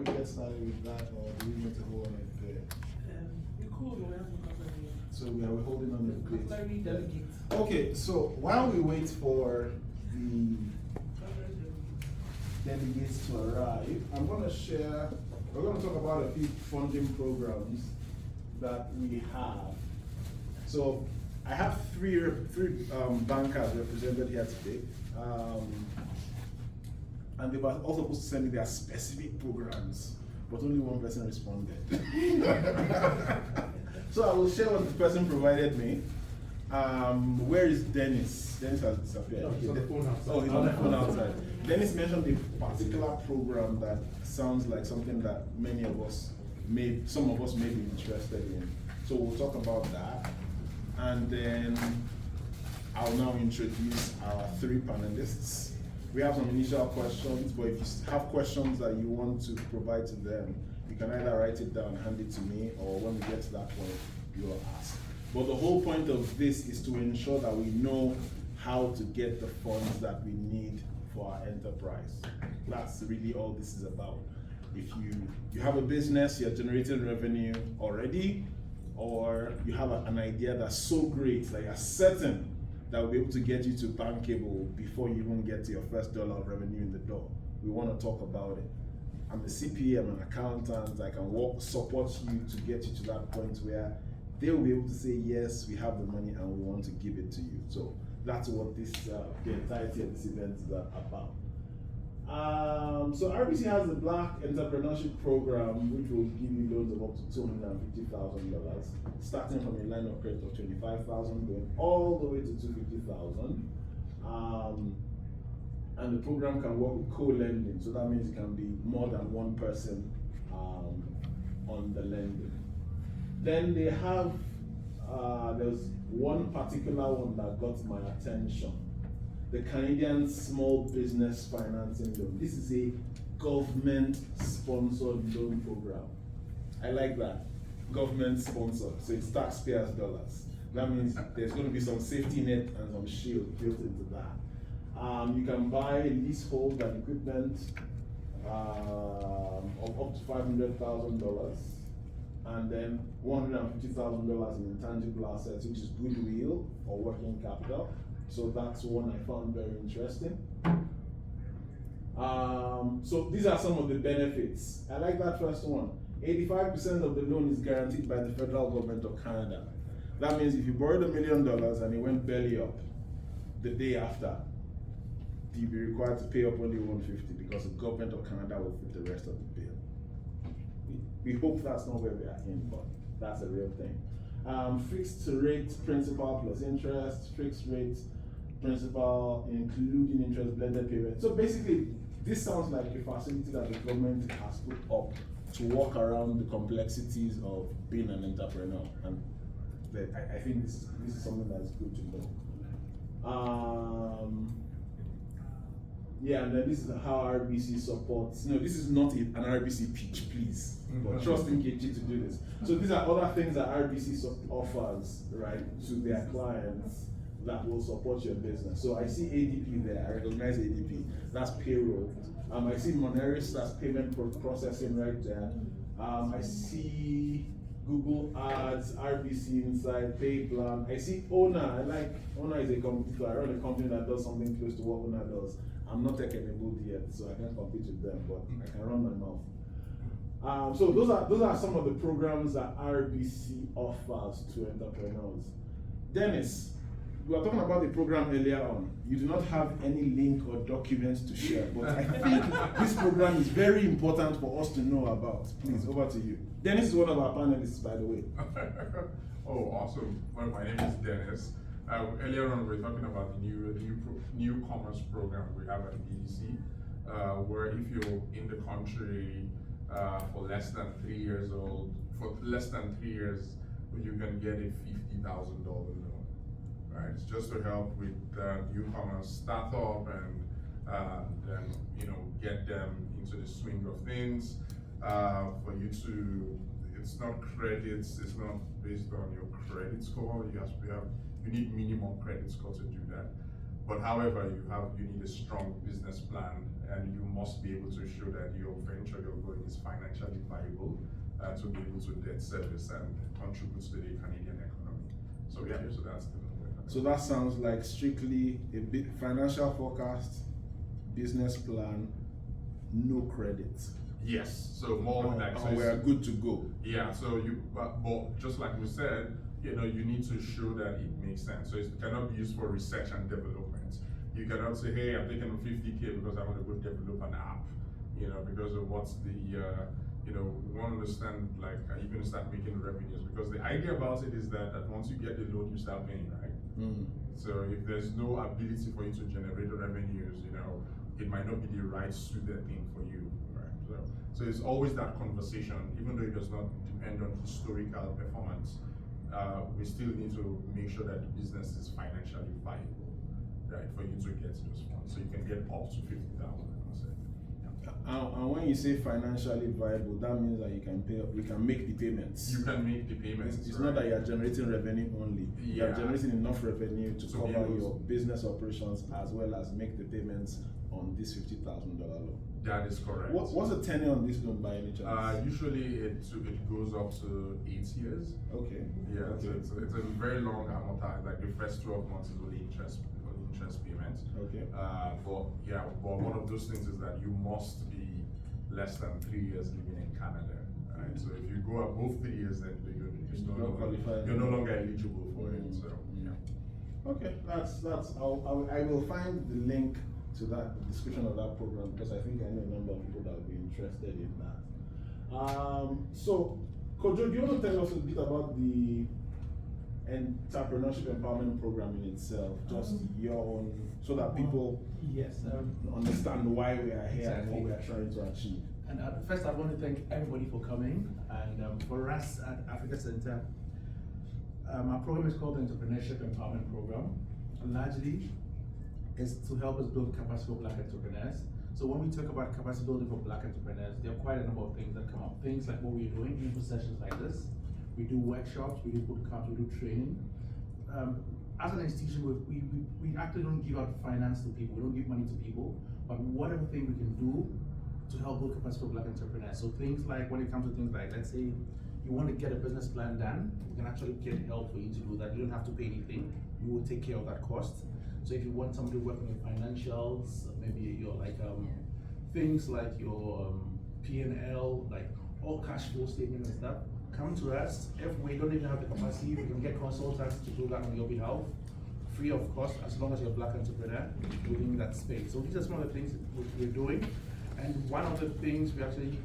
we get started with that, or do we need to hold on it there? We could, we have to cover it. So we are holding on it there. Cutlery delegate. Okay, so while we wait for the delegates to arrive, I'm going to share, we're going to talk about a few funding programs that we have. So I have three bankers represented here today. And they were also supposed to send me their specific programs, but only one person responded. So I will share what the person provided me. Where is Dennis? Dennis has disappeared. No, he's on the phone outside. Oh, he's on the phone outside. Dennis mentioned a particular program that sounds like something that some of us may be interested in. So we'll talk about that. And then I'll now introduce our three panelists. We have some initial questions, but if you have questions that you want to provide to them, you can either write it down and hand it to me, or when we get to that point, you'll ask. But the whole point of this is to ensure that we know how to get the funds that we need for our enterprise. That's really all this is about. If you have a business, you're generating revenue already, or you have an idea that's so great that you're certain that will be able to get you to bankable before you even get to your first dollar of revenue in the door. We want to talk about it. I'm a CPA, I'm an accountant, I can support you to get you to that point where they will be able to say, yes, we have the money and we want to give it to you. So that's what this, the entirety of this event is about. So RBC has the Black Entrepreneurship Program, which will give you loans of up to $250,000, starting from a line of credit of $25,000, going all the way to $250,000. And the program can work with co-lending, so that means it can be more than one person on the lending. Then they have, there's one particular one that got my attention. The Canadian Small Business Financing Loan. This is a government-sponsored loan program. I like that, government-sponsored, so it's taxpayers' dollars. That means there's going to be some safety net and some shield built into that. You can buy leasehold and equipment of up to $500,000, and then $150,000 in intangible assets, which is goodwill or working capital. So that's one I found very interesting. So these are some of the benefits. I like that first one. 85% of the loan is guaranteed by the federal government of Canada. That means if you borrowed $1 million and it went belly up the day after, you'll be required to pay up only $150 because the government of Canada will foot the rest of the bill. We hope that's not where we are in, but that's a real thing. Fixed rate principal plus interest, fixed rate principal including interest blended payment. So basically, this sounds like a facility that the government has put up to work around the complexities of being an entrepreneur, and I think this is something that's good to know. Yeah, and then this is how RBC supports. No, this is not an RBC pitch, please. But trust in KG to do this. So these are other things that RBC offers, right, to their clients that will support your business. So I see ADP there. I recognize ADP. That's payroll. I see Moneris. That's payment processing right there. I see Google Ads, RBC Inside, PayPlan. I see Ona. I like Ona is a competitor. I run a company that does something close to what Ona does. I'm not tech-enabled yet, so I can't compete with them, but I can run my mouth. So those are some of the programs that RBC offers to entrepreneurs. Dennis, we were talking about the program earlier on. You do not have any link or documents to share, but I think this program is very important for us to know about. Please, over to you. Dennis is one of our panelists, by the way. Oh, awesome. Well, my name is Dennis. Earlier on, we were talking about the new commerce program we have at BDC, where if you're in the country for less than 3 years old, for less than 3 years, you can get a $50,000 loan. Right, it's just to help with newcomers startup and then get them into the swing of things. For you to, it's not credits, it's not based on your credit score. You need minimum credit score to do that. But however, you need a strong business plan and you must be able to show that your venture you're going is financially viable to be able to debt service and contribute to the Canadian economy. So yeah, so that's the So that sounds like strictly a bit financial forecast, business plan, no credit. Yes, so more like so and we are good to go. Yeah, so but just like we said, you need to show that it makes sense. So it cannot be used for research and development. You cannot say, hey, I'm taking 50K because I want to go develop an app, because of what's the, we want to understand, like, are you going to start making revenues? Because the idea about it is that once you get the loan, you start paying, right? Mm. So if there's no ability for you to generate the revenues, it might not be the right suited thing for you, right? So it's always that conversation, even though it does not depend on historical performance. We still need to make sure that the business is financially viable, right, for you to get those funds. So you can get up to 50,000. And when you say financially viable, that means that we can make the payments. You can make the payments. It's not that you are generating revenue only. Yeah. You are generating enough revenue to cover your business operations as well as make the payments on this $50,000 loan. That is correct. What's the tenure on this loan by any chance? Usually it goes up to 8 years. Okay. Yeah, okay. So it's a very long amortized. Like the first 12 months is only interest payment. Okay. But one of those things is that you must be less than 3 years living in Canada. Right. So if you go above 3 years, then you're no longer eligible for it. So yeah. Okay, I will find the link to that, the description of that program, because I think I know a number of people that will be interested in that. So, Kojo, do you want to tell us a bit about the entrepreneurship empowerment program in itself, just your own, so that people understand why we are here and what we are trying to achieve? And first, I want to thank everybody for coming. And for us at Africa Center, our program is called the Entrepreneurship Empowerment Program. And largely, is to help us build capacity for Black entrepreneurs. So when we talk about capacity building for Black entrepreneurs, there are quite a number of things that come up. Things like what we're doing in sessions like this. We do workshops, we do bootcamps, we do training. As an institution, we actually don't give out finance to people, we don't give money to people, but whatever thing we can do to help build capacity for Black entrepreneurs. So things like, when it comes to things like, let's say you want to get a business plan done, we can actually get help for you to do that. You don't have to pay anything, we will take care of that cost. So if you want somebody working with financials, maybe your things like your P&L, like all cash flow statement and stuff, come to us. If we don't even have the capacity, we can get consultants to do that on your behalf, free of cost, as long as you're a Black entrepreneur within that space. So these are some of the things we're doing. And one of the things we actually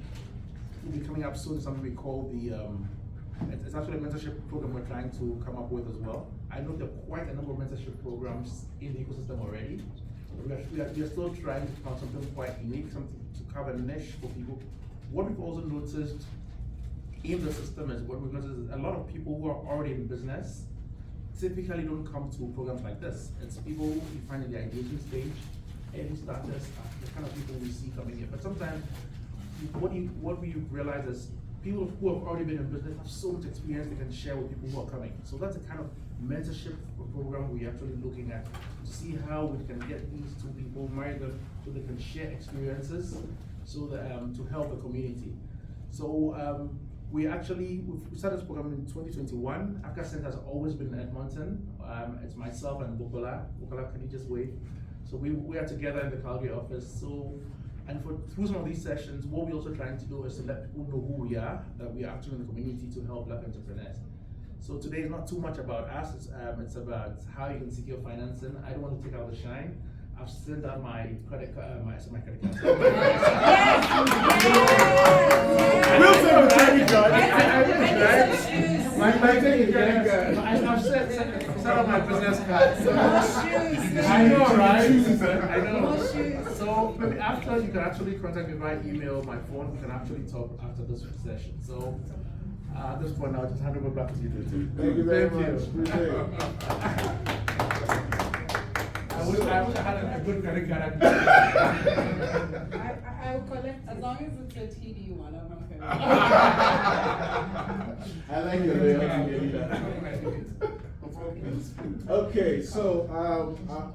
will be coming up soon is something we call the it's actually a mentorship program we're trying to come up with as well. I know there are quite a number of mentorship programs in the ecosystem already. We are still trying to find something quite unique, something to cover a niche for people. What we've also noticed in the system is a lot of people who are already in business typically don't come to programs like this. It's people who you find in the ideation stage, early starters, the kind of people we see coming here. But sometimes what we realize is people who have already been in business have so much experience they can share with people who are coming. So that's a kind of mentorship program we're actually looking at to see how we can get these two people, marry them, so they can share experiences, so that to help the community. So we've started this program in 2021. Africa Center has always been in Edmonton. It's myself and Bukola. Bukola, can you just wave? So we are together in the Calgary office. So. And through some of these sessions, what we're also trying to do is to let people know who we are, that we are actually in the community to help Black entrepreneurs. So today is not too much about us, it's about how you can secure financing. I don't want to take out the shine. I've sent out my credit card, my credit card. We'll take the credit card. My credit card. I've sent out my business card. I know, right? I know. So maybe after, you can actually contact me by email, my phone. We can actually talk after this session. So at this point, I'll just hand over back to you. Thank you very much. I wish I had a good credit card. I will collect as long as it's a TD one. I'm not gonna. I like your loyalty. Okay, so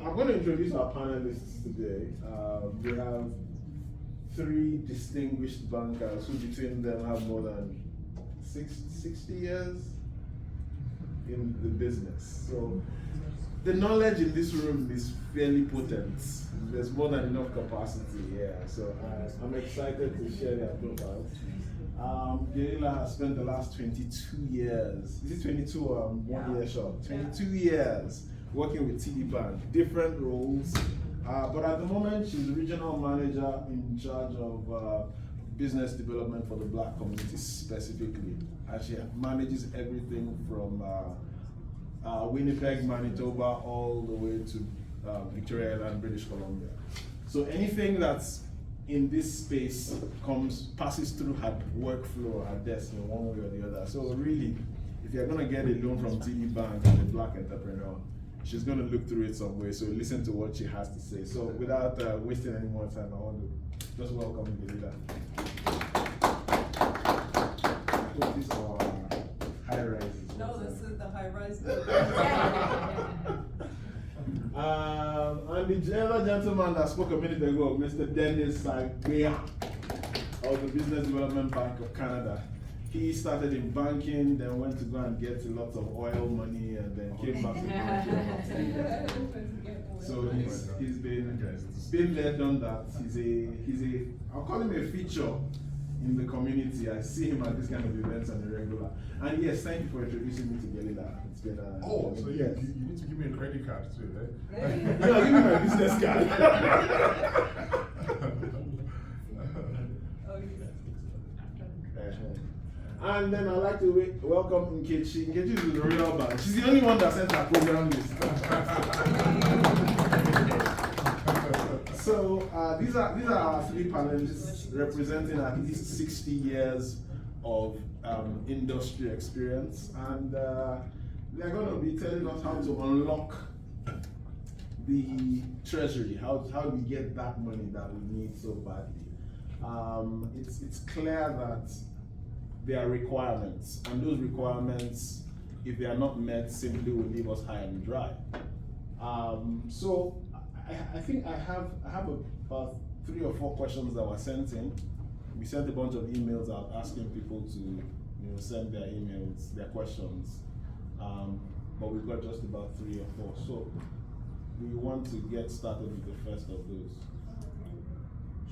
I'm going to introduce our panelists today. We have three distinguished bankers who between them have more than 60 years in the business. So the knowledge in this room is fairly potent. There's more than enough capacity here. So I'm excited to share their profiles. Gelila has spent the last 22 years, is it 22 or 1 year short? 22 years working with TD Bank, different roles. But at the moment, she's regional manager in charge of business development for the Black community specifically. And she manages everything from Winnipeg, Manitoba, all the way to Victoria Island, British Columbia. So anything that's in this space passes through her workflow, her desk in one way or the other. So really, if you're gonna get a loan from TD Bank as a Black entrepreneur, she's gonna look through it some way. So listen to what she has to say. So without wasting any more time, I want to just welcome Gelila. I hope these are high rises. No, this is the high rise. And the other gentleman that spoke a minute ago, Mr. Dennis Sagbea of the Business Development Bank of Canada. He started in banking, then went to go and get a lot of oil money, and then came back to banking. So he's been there, done that. He's a I'll call him a feature in the community. I see him at this kind of events on a regular. And yes, thank you for introducing me to Gelila. It's been so yes. you need to give me a credit card too, eh? No, give me my business card. And then I'd like to welcome Nkechi. Nkechi is the Royal Bank. She's the only one that sent her program list. So these are our three panelists representing at least 60 years of industry experience, and they're going to be telling us how to unlock the treasury, how we get that money that we need so badly. It's clear that there are requirements, and those requirements, if they are not met, simply will leave us high and dry. So I think I have about 3 or 4 questions that were sent in. We sent a bunch of emails out asking people to send their emails, their questions, but we've got just about 3 or 4. So we want to get started with the first of those.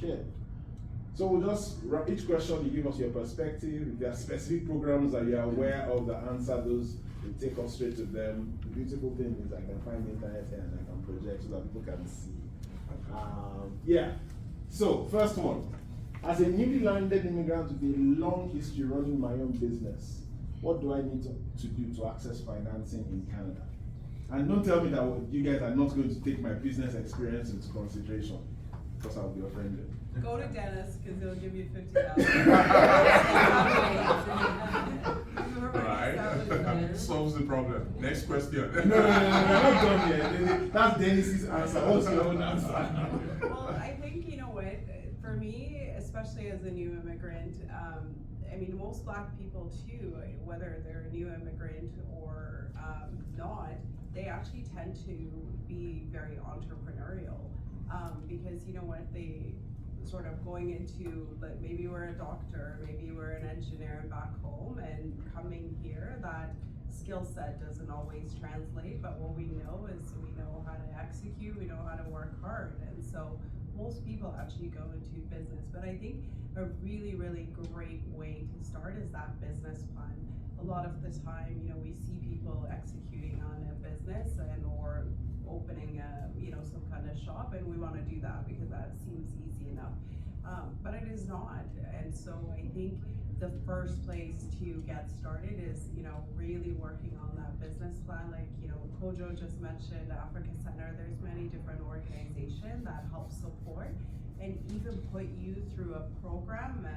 Okay. So we'll just, each question you give us your perspective. If there are specific programs that you're aware of that answer those, we take us straight to them. The beautiful thing is I can find the internet here and I can project so that people can see. Yeah, so first one. As a newly landed immigrant with a long history running my own business, what do I need to do to access financing in Canada? And don't tell me that you guys are not going to take my business experience into consideration, because I'll be offended. Go to Dennis, because he'll give you $50. Right. Solves the problem. Next question. No, we're not done yet. That's Dennis's answer. What's your own answer? Well, I think, you know what, for me, especially as a new immigrant, I mean, most Black people too, whether they're a new immigrant or not, they actually tend to be very entrepreneurial, because, you know what, they sort of going into, like, maybe we're a doctor, maybe we're an engineer back home, and coming here, that skill set doesn't always translate, but what we know is we know how to execute, we know how to work hard, and so most people actually go into business. But I think a really, really great way to start is that business plan. A lot of the time, you know, we see people executing on a business and or opening a, you know, some kind of shop, and we want to do that because that seems easy enough. But it is not. And so I think the first place to get started is, you know, really working on that business plan. Like, you know, Kojo just mentioned Africa Center. There's many different organizations that help support and even put you through a program,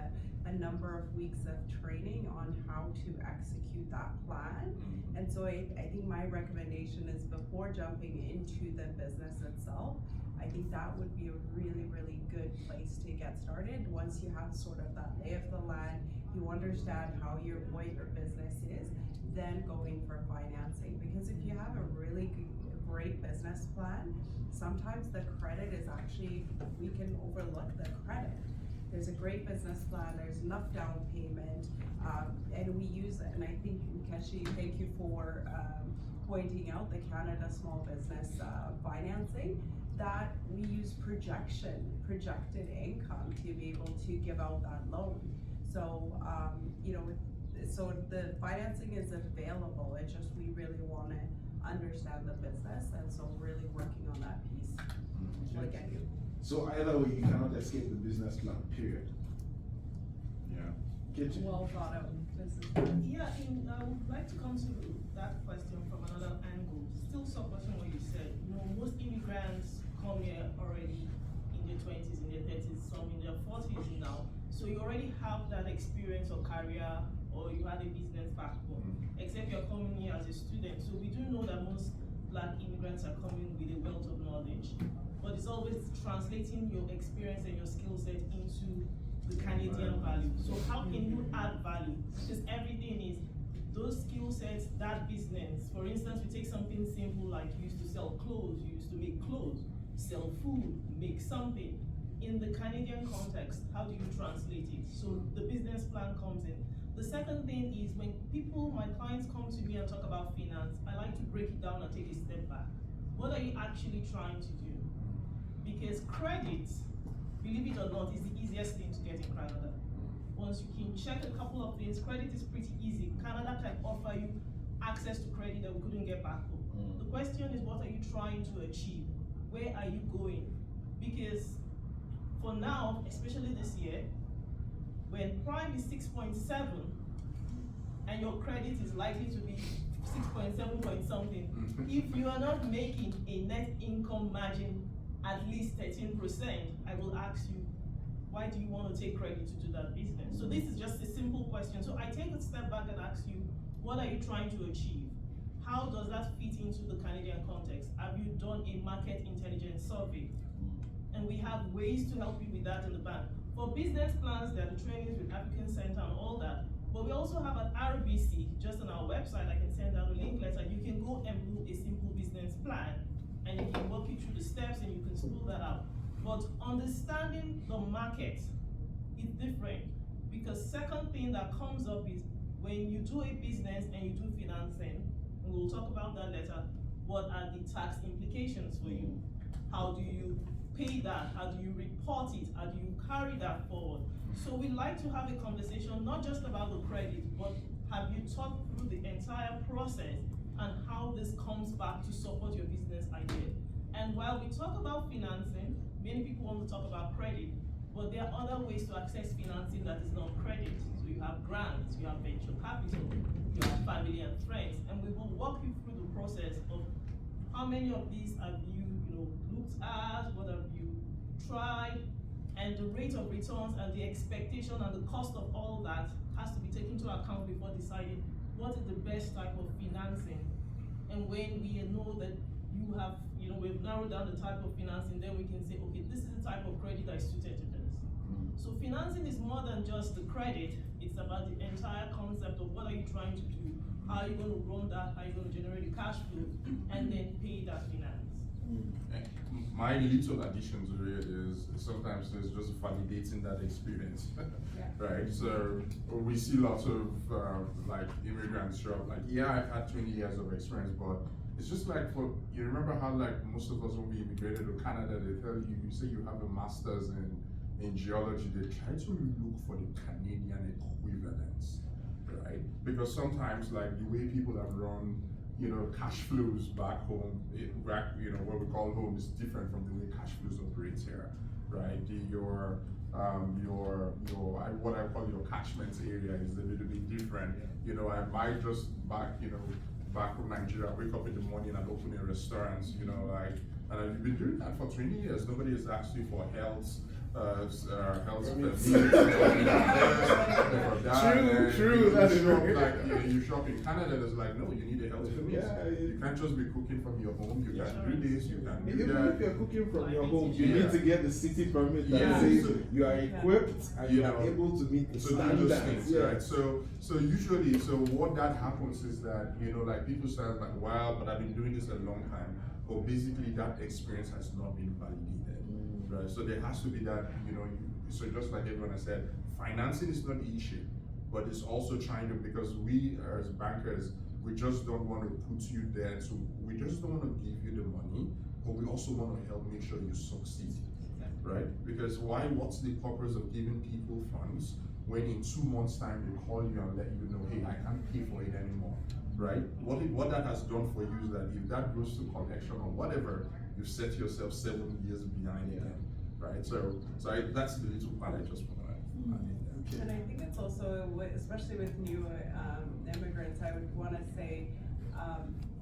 a number of weeks of training on how to execute that plan. And so I think my recommendation is, before jumping into the business itself, I think that would be a really, really good place to get started. Once you have sort of that lay of the land, you understand what your business is, then going for financing. Because if you have a really great business plan, sometimes the credit is actually, we can overlook the credit. there's a great business plan, there's enough down payment, and we use it. And I think, Keshi, thank you for pointing out the Canada Small Business Financing, that we use projected income to be able to give out that loan. So, so the financing is available, it's just we really wanna understand the business, and so really working on that piece. Will get you. So either way, you cannot escape the business plan, period. Yeah. Kitchen. Well thought out business plan. Yeah, I would like to come to that question from another angle. Still supporting what you said. Most immigrants come here already in their 20s, in their 30s, some in their 40s now. So you already have that experience or career, or you had a business back home, except you're coming here as a student. So we do know that most Black immigrants are coming with a wealth of knowledge, but it's always translating your experience and your skill set into the Canadian value. So how can you add value? Because everything is those skill sets, that business. For instance, we take something simple like you used to sell clothes, you used to make clothes, sell food, make something. In the Canadian context, how do you translate it? So the business plan comes in. The second thing is when my clients come to me and talk about finance, I like to break it down and take a step back. What are you actually trying to do? Because credit, believe it or not, is the easiest thing to get in Canada. Once you can check a couple of things, credit is pretty easy. Canada can offer you access to credit that we couldn't get back home. The question is, what are you trying to achieve? Where are you going? Because for now, especially this year, when prime is 6.7 and your credit is likely to be 6.7 point something, if you are not making a net income margin at least 13%, I will ask you, why do you want to take credit to do that business? So this is just a simple question. So I take a step back and ask you, what are you trying to achieve? How does that fit into the Canadian context? Have you done a market intelligence survey? And we have ways to help you with that in the bank. For business plans, there are the trainings with African Center and all that. But we also have an RBC, just on our website. I can send out a link later. You can go and do a simple business plan, and it can walk you through the steps, and you can spool that out. But understanding the market is different, because second thing that comes up is when you do a business and you do financing, and we'll talk about that later, what are the tax implications for you? How do you pay that? How do you report it? How do you carry that forward? So we like to have a conversation, not just about the credit, but have you talked through the entire process and how this comes back to support your business idea? And while we talk about financing, many people want to talk about credit, but there are other ways to access financing that is not credit. So you have grants, you have venture capital, you have family and friends, and we will walk you through the process of how many of these have you looked at, what have you tried, and the rate of returns and the expectation and the cost of all that has to be taken into account before deciding what is the best type of financing. And when we know that you have, we've narrowed down the type of financing, then we can say, okay, this is the type of credit that is suited to this. So financing is more than just the credit, it's about the entire concept of what are you trying to do, how are you going to run that, how are you going to generate the cash flow, and then pay that finance. My little addition to it is sometimes it's just validating that experience, right? So we see lots of like immigrants show up, like, yeah, I've had 20 years of experience, but it's just like, you remember how like most of us when we immigrated to Canada, they tell you, you say you have a master's in geology, they try to look for the Canadian equivalents, right? Because sometimes like the way people have run cash flows back home, what we call home is different from the way cash flows operate here, right? What I call your catchment area is a little bit different. I might just back from Nigeria, wake up in the morning and open a restaurant, and I've been doing that for 20 years. Nobody has asked you for health True. That's right. You shop in Canada, there's like, no, you need a health permit. Yeah, you can't just be cooking from your home. You can do this, you can do even that. if you're cooking from your home, you need to get the city permit that says you are equipped and you are able to meet the standards. Things, right? So usually, what that happens is that like people say like, wow, but I've been doing this a long time. But basically, that experience has not been validated. Right? So there has to be that, so just like everyone has said, financing is not the issue, but it's also trying to, because we as bankers, we just don't want to put you there, so we just don't want to give you the money, but we also want to help make sure you succeed, right? Because what's the purpose of giving people funds when in 2 months' time they call you and let you know, hey, I can't pay for it anymore, right? What that has done for you is that if that goes to collection or whatever, you set yourself 7 years behind again, right? So that's the little part I just want to add in there. Okay. And I think it's also, especially with new immigrants, I would want to say,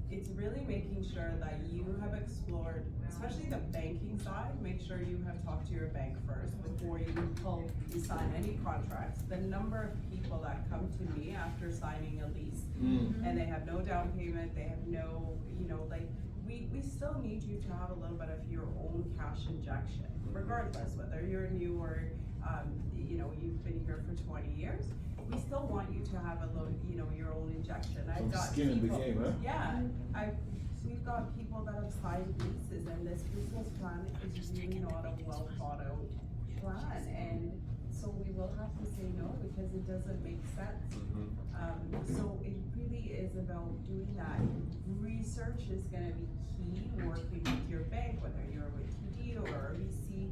it's really making sure that you have explored, especially the banking side, make sure you have talked to your bank first before you sign any contracts. The number of people that come to me after signing a lease and they have no down payment, they have no, like, we still need you to have a little bit of your own cash injection, regardless, whether you're new or, you've been here for 20 years. We still want you to have a little, your own injection. I've got skin in the people, game, huh? yeah, we've got people that have signed leases, and this business plan is really not a well thought out plan, and so we will have to say no because it doesn't make sense. So it really is about doing that. Research is gonna be key, working with your bank, whether you're with TD or RBC,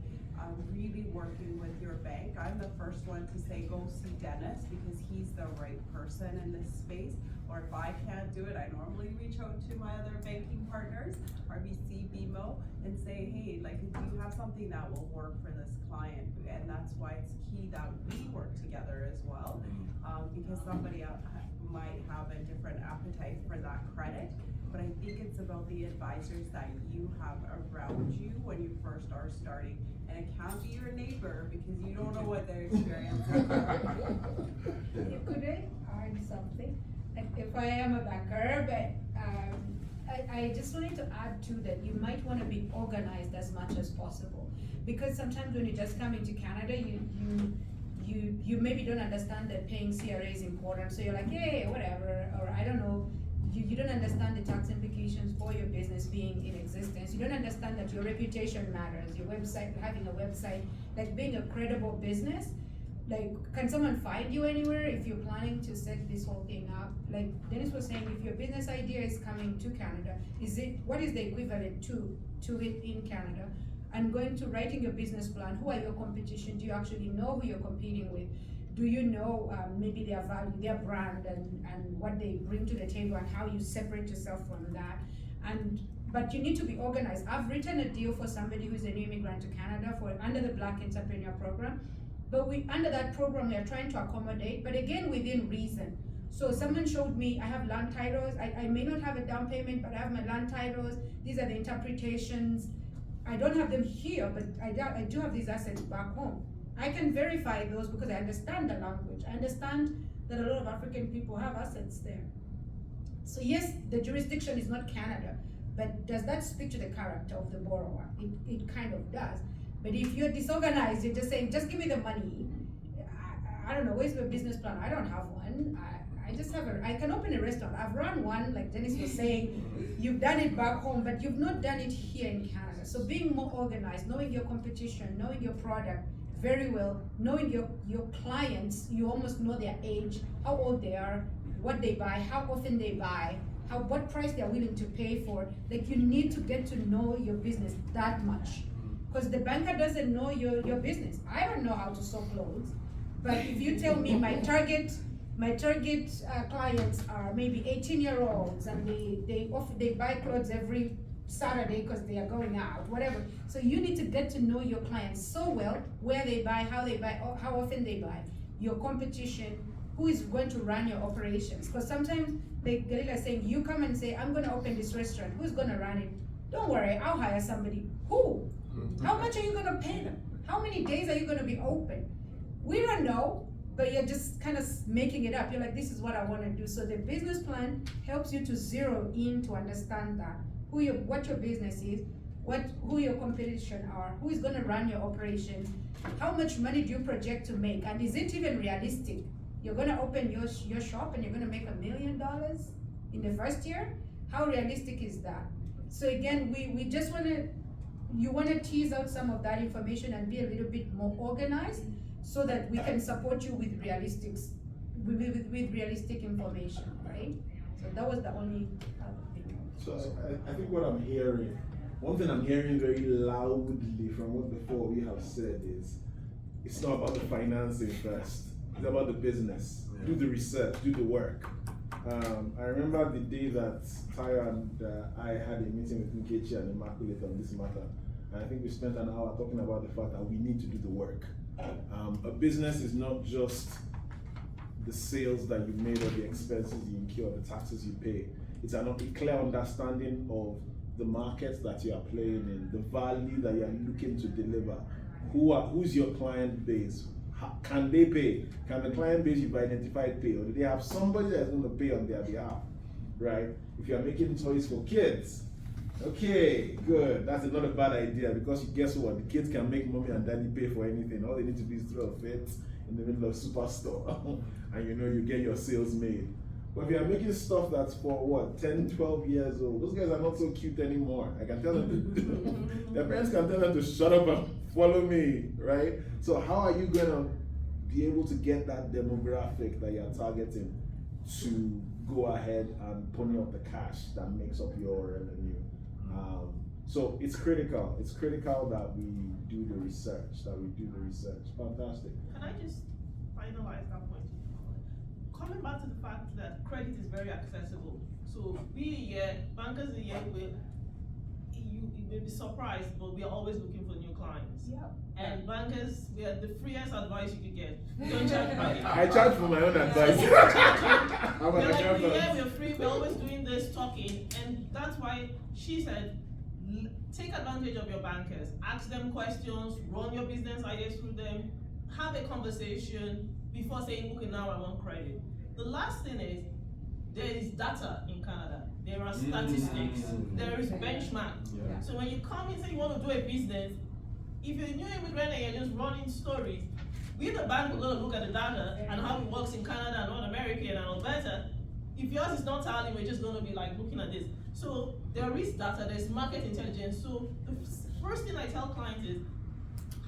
really working with your bank. I'm the first one to say go see Dennis because he's the right person in this space. Or if I can't do it, I normally reach out to my other banking partners, RBC, BMO, and say, hey, like, do you have something that will work for this client? And that's why it's key that we work together as well, because somebody might have a different appetite for that credit. But I think it's about the advisors that you have around you when you first are starting. And it can't be your neighbor because you don't know what their experience is. Could I add something? If I am a banker, but I just wanted to add too that you might want to be organized as much as possible, because sometimes when you just come into Canada, you maybe don't understand that paying CRA is important, so you're like, yeah, whatever, or I don't know. You don't understand the tax implications for your business being in existence. You don't understand that your reputation matters, your website, having a website, like being a credible business. Like, can someone find you anywhere if you're planning to set this whole thing up? Like Dennis was saying, if your business idea is coming to Canada, what is the equivalent to it in Canada? And going to writing your business plan, who are your competition? Do you actually know who you're competing with? Do you know maybe their value, their brand, and what they bring to the table, and how you separate yourself from that? But you need to be organized. I've written a deal for somebody who's a new immigrant to Canada under the Black Entrepreneur Program. But under that program, we are trying to accommodate, but again, within reason. So someone showed me, I have land titles. I may not have a down payment, but I have my land titles. These are the interpretations. I don't have them here, but I do have these assets back home. I can verify those because I understand the language. I understand that a lot of African people have assets there. So yes, the jurisdiction is not Canada, but does that speak to the character of the borrower? It kind of does. But if you're disorganized, you're just saying, just give me the money. I don't know, where's your business plan? I don't have one. I just have I can open a restaurant. I've run one, like Dennis was saying, you've done it back home, but you've not done it here in Canada. So being more organized, knowing your competition, knowing your product very well, knowing your clients, you almost know their age, how old they are, what they buy, how often they buy, what price they're willing to pay for. Like, you need to get to know your business that much. Because the banker doesn't know your business. I don't know how to sew clothes, but if you tell me my target clients are maybe 18-year-olds and they buy clothes every Saturday because they are going out, whatever. So you need to get to know your clients so well, where they buy, how often they buy, your competition, who is going to run your operations. Because sometimes the guerrilla is saying, you come and say, I'm going to open this restaurant. Who's going to run it? Don't worry, I'll hire somebody. Who? How much are you going to pay them? How many days are you going to be open? We don't know, but you're just kind of making it up. You're like, this is what I want to do. So the business plan helps you to zero in to understand that, what your business is, who your competition are, who is going to run your operations, how much money do you project to make, and is it even realistic? You're going to open your shop and you're going to make $1 million in the first year? How realistic is that? So again, we just want to you wanna tease out some of that information and be a little bit more organized so that we can support you with with realistic information, right? So that was the only thing. So I think what I'm hearing, one thing I'm hearing very loudly from what the four of you have said is, it's not about the financing first, it's about the business. Do the research, do the work. I remember the day that Tyra and I had a meeting with Nkechi and Immaculate on this matter, and I think we spent an hour talking about the fact that we need to do the work. A business is not just the sales that you made or the expenses you incur, the taxes you pay. It's a clear understanding of the markets that you are playing in, the value that you are looking to deliver. Who's your client base? Can they pay? Can the client base you've identified pay? Or do they have somebody that's going to pay on their behalf? Right? If you're making toys for kids, okay, good. That's not a bad idea, because guess what? The kids can make mommy and daddy pay for anything. All they need to do is throw a fit in the middle of Superstore and you get your sales made. But if you're making stuff that's for what, 10, 12 years old, those guys are not so cute anymore. I can tell them, their parents can tell them to shut up and follow me, right? So how are you gonna be able to get that demographic that you're targeting to go ahead and pony up the cash that makes up your revenue? So it's critical that we do the research, Fantastic. Can I just finalize that point? Coming back to the fact that credit is very accessible. So bankers you may be surprised, but we are always looking for new clients. Yep. And bankers, we are the freest advice you could get. We don't charge money. I charge for my own advice. We're like, we're free, we're always doing this talking, and that's why she said, take advantage of your bankers, ask them questions, run your business ideas through them, have a conversation before saying, okay, now I want credit. The last thing is, there is data in Canada, there are statistics, there is benchmark. Yeah. So when you come and say you want to do a business, if you're a new immigrant and you're just running stories, we the bank will go look at the data and how it works in Canada and North America and Alberta. If yours is not tallying, we're just going to be like looking at this. So there is data, there's market intelligence. So the first thing I tell clients is,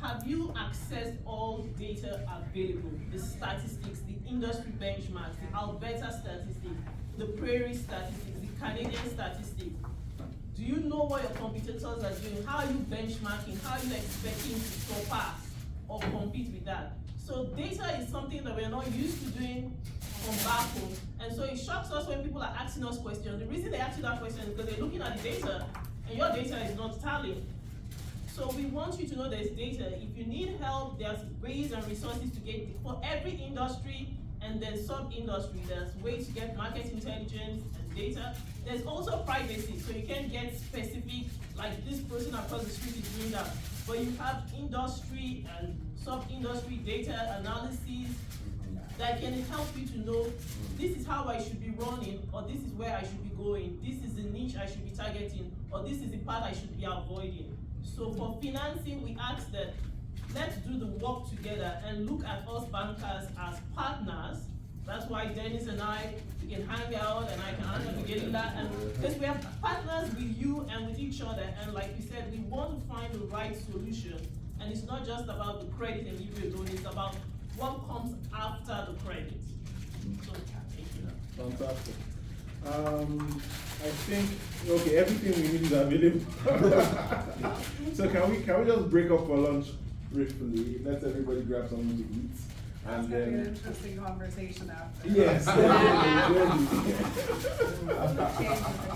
have you accessed all data available? The statistics, the industry benchmarks, the Alberta statistics, the Prairie statistics, the Canadian statistics. Do you know what your competitors are doing? How are you benchmarking? How are you expecting to surpass or compete with that? So data is something that we're not used to doing from back home. And so it shocks us when people are asking us questions. The reason they ask you that question is because they're looking at the data and your data is not tallying. So we want you to know there's data. If you need help, there's ways and resources to get for every industry and then sub-industry. There's ways to get market intelligence and data. There's also privacy, so you can get specific, like this person across the street is doing that. But you have industry and sub-industry data analysis that can help you to know this is how I should be running, or this is where I should be going, this is the niche I should be targeting, or this is the path I should be avoiding. So for financing, we ask that let's do the work together and look at us bankers as partners. That's why Dennis and I, we can hang out and I can handle the getting that. And because we have partners with you and with each other, and like you said, we want to find the right solution. And it's not just about the credit and give you a loan, it's about what comes after the credit. So, thank you. Fantastic. I think, okay, everything we need is available. So can we just break up for lunch briefly? Let everybody grab something to eat. That's And gonna be an then, interesting conversation after. yes,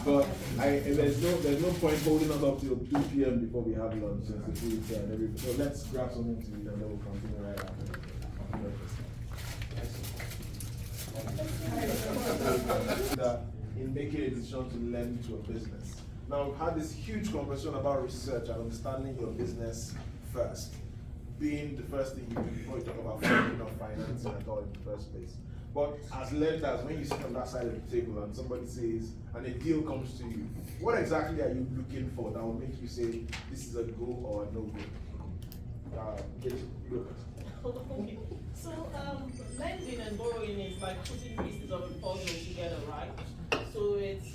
but there's no point holding us up till 2 p.m. before we have lunch since the food is here and everything. So let's grab something to eat and then we'll continue right after. That in making a decision to lend to a business. Now we've had this huge conversation about research and understanding your business first, being the first thing you do before you talk about funding or financing at all in the first place. But as lenders, when you sit on that side of the table and somebody says, and a deal comes to you, what exactly are you looking for that will make you say this is a go or a no go? Okay. So lending and borrowing is like putting pieces of a puzzle together, right? So it's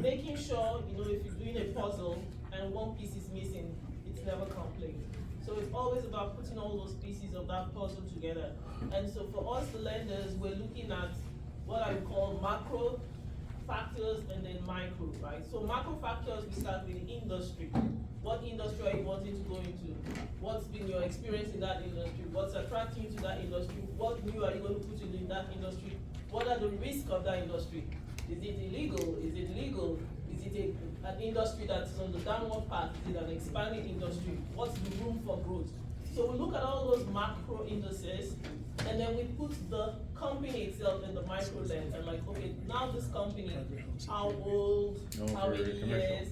making sure, if you're doing a puzzle and one piece is missing, it never complete. So it's always about putting all those pieces of that puzzle together. And so for us, the lenders, we're looking at what I would call macro factors and then micro, right? So macro factors, we start with the industry. What industry are you wanting to go into? What's been your experience in that industry? What's attracting you to that industry? What new are you going to put in that industry? What are the risks of that industry? Is it illegal? Is it legal? Is it an industry that's on the downward path? Is it an expanding industry? What's the room for growth? So we look at all those macro indices, and then we put the company itself in the micro lens, and like, okay, now this company, how old, how many years,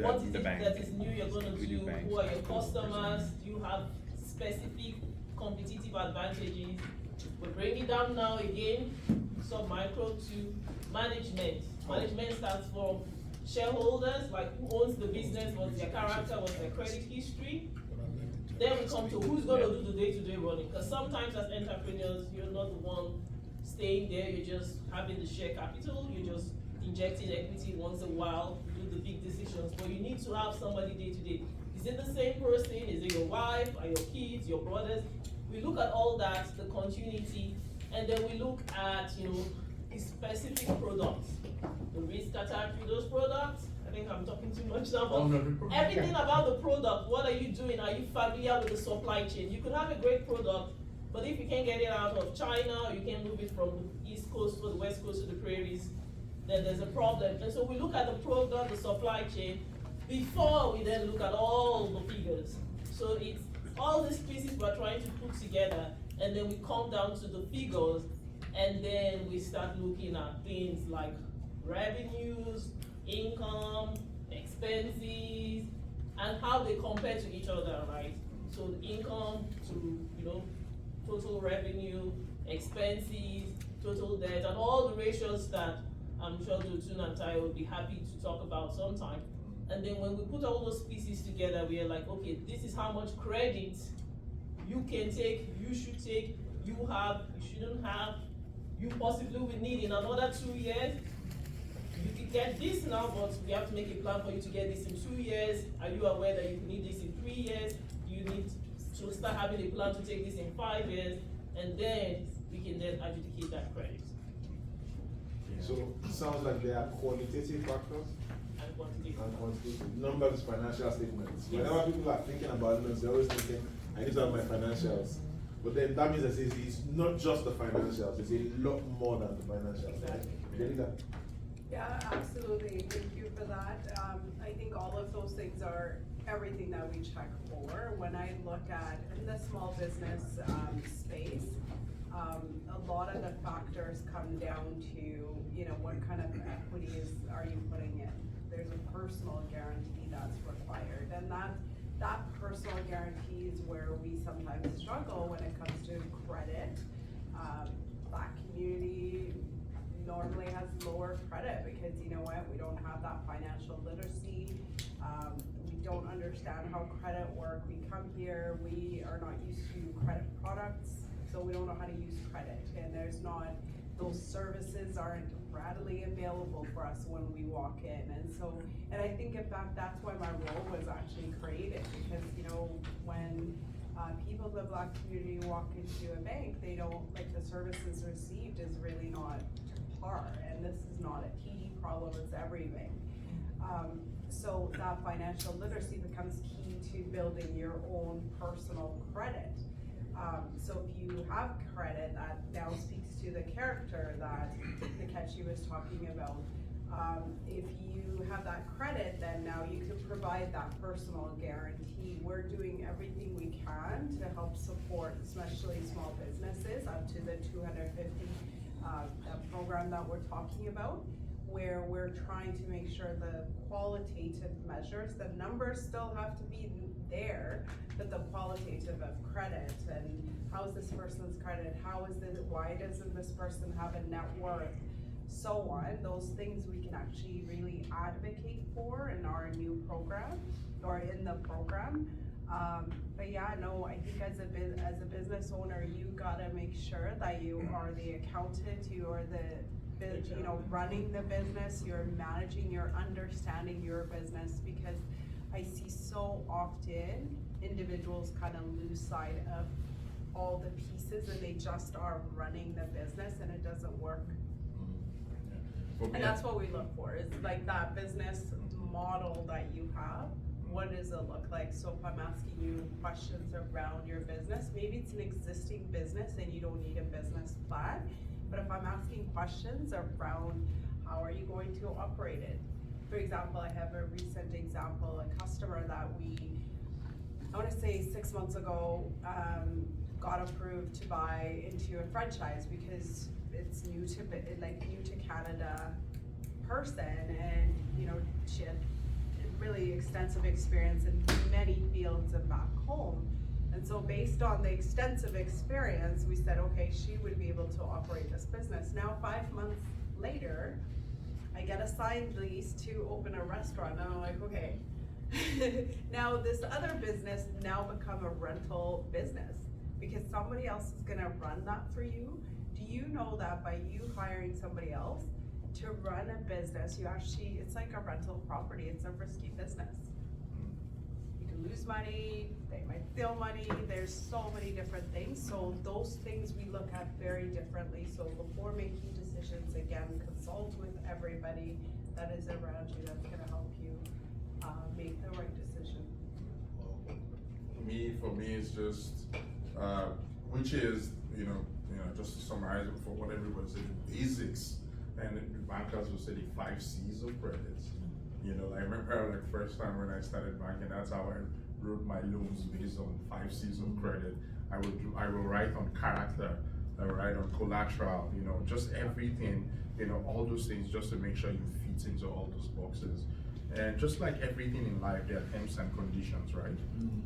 what is it that is new you're gonna do, who are your customers, do you have specific competitive advantages? We bring it down now again, sub-micro to management. Management stands for shareholders, like who owns the business, what's their character, what's their credit history. Then we come to who's going to do the day-to-day running, because sometimes as entrepreneurs, you're not the one staying there, you're just having the share capital, you're just injecting equity once in a while, do the big decisions, but you need to have somebody day-to-day. Is it the same person? Is it your wife, or your kids, your brothers? We look at all that, the continuity, and then we look at, the specific products, the risk attached to those products. I think I'm talking too much now, but everything about the product, what are you doing? Are you familiar with the supply chain? You could have a great product, but if you can't get it out of China, or you can't move it from the East Coast to the West Coast to the prairies, then there's a problem. And so we look at the product, the supply chain, before we then look at all the figures. So it's all these pieces we're trying to put together, and then we come down to the figures, and then we start looking at things like revenues, income, expenses, and how they compare to each other, right? So the income to, total revenue, expenses, total debt, and all the ratios that I'm sure Dotun and Tai will be happy to talk about sometime. And then when we put all those pieces together, we are like, okay, this is how much credit you can take, you should take, you have, you shouldn't have, you possibly will need in another 2 years. You can get this now, but we have to make a plan for you to get this in 2 years. Are you aware that you can need this in 3 years? You need to start having a plan to take this in 5 years, and then we can then adjudicate that credit. So it sounds like there are qualitative factors And quantitative. and quantitative. Numbers, financial statements. Yes. Whenever people are thinking about loans, they're always thinking, I need to have my financials. But then that means that it's not just the financials, it's a lot more than the financials. Exactly. Getting that? Yeah, absolutely. Thank you for that. I think all of those things are everything that we check for. When I look at in the small business space, a lot of the factors come down to, what kind of equities are you putting in? There's a personal guarantee that's required, and that personal guarantee is where we sometimes struggle when it comes to credit. Black community normally has lower credit because we don't have that financial literacy. We don't understand how credit works. We come here, we are not used to credit products, so we don't know how to use credit, and those services aren't readily available for us when we walk in. And I think in fact that's why my role was actually created, because when people in the Black community walk into a bank, they don't, the services received is really not par, and this is not a TD problem, it's every bank. So that financial literacy becomes key to building your own personal credit. So if you have credit, that now speaks to the character that Nkechi was talking about. If you have that credit, then now you can provide that personal guarantee. We're doing everything we can to help support, especially small businesses, up to the 250 program that we're talking about, where we're trying to make sure the qualitative measures, the numbers still have to be there, but the qualitative of credit, and how is this person's credit, why doesn't this person have a net worth, so on, those things we can actually really advocate for in our new program, or in the program. But yeah, no, I think as a business owner, you gotta make sure that you are the accountant, you are running the business, you're managing, you're understanding your business, because I see so often individuals kind of lose sight of all the pieces and they just are running the business and it doesn't work. For me, And that's what we look for, is like that business model that you have. What does it look like? So if I'm asking you questions around your business, maybe it's an existing business and you don't need a business plan. But if I'm asking questions around how are you going to operate it? For example, I have a recent example, a customer that I wanna say 6 months ago, got approved to buy into a franchise because it's new to Canada person, and she had really extensive experience in many fields and back home. And so based on the extensive experience, we said, okay, she would be able to operate this business. Now 5 months later, I get a signed lease to open a restaurant, and I'm like, okay. Now this other business now become a rental business because somebody else is gonna run that for you. Do you know that by you hiring somebody else to run a business, it's like a rental property, it's a risky business. You can lose money, they might steal money, there's so many different things. So those things we look at very differently. So before making decisions, again, consult with everybody that is around you that's gonna help you make the right decision. For me, it's just, which is, just to summarize it for what everybody said, the basics. And the bankers will say the 5 C's of credit. I remember like first time when I started banking, that's how I wrote my loans based on 5 C's of credit. I will write on character, I will write on collateral, just everything, all those things just to make sure you fit into all those boxes. And just like everything in life, there are terms and conditions, right?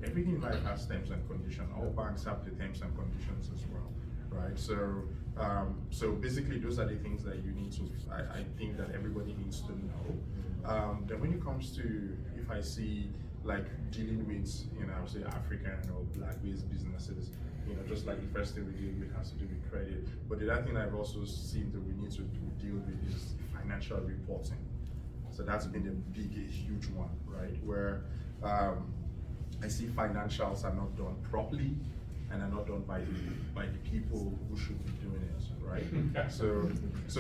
Everything in life has terms and conditions. All banks have the terms and conditions as well, right? So basically those are the things that you need to, I think that everybody needs to know. Then when it comes to, if I see like dealing with, I would say African or black-based businesses, just like the first thing we deal with has to do with credit. But the other thing I've also seen that we need to deal with is financial reporting. So that's been a huge one, right? Where I see financials are not done properly and are not done by the people who should be doing it, right? So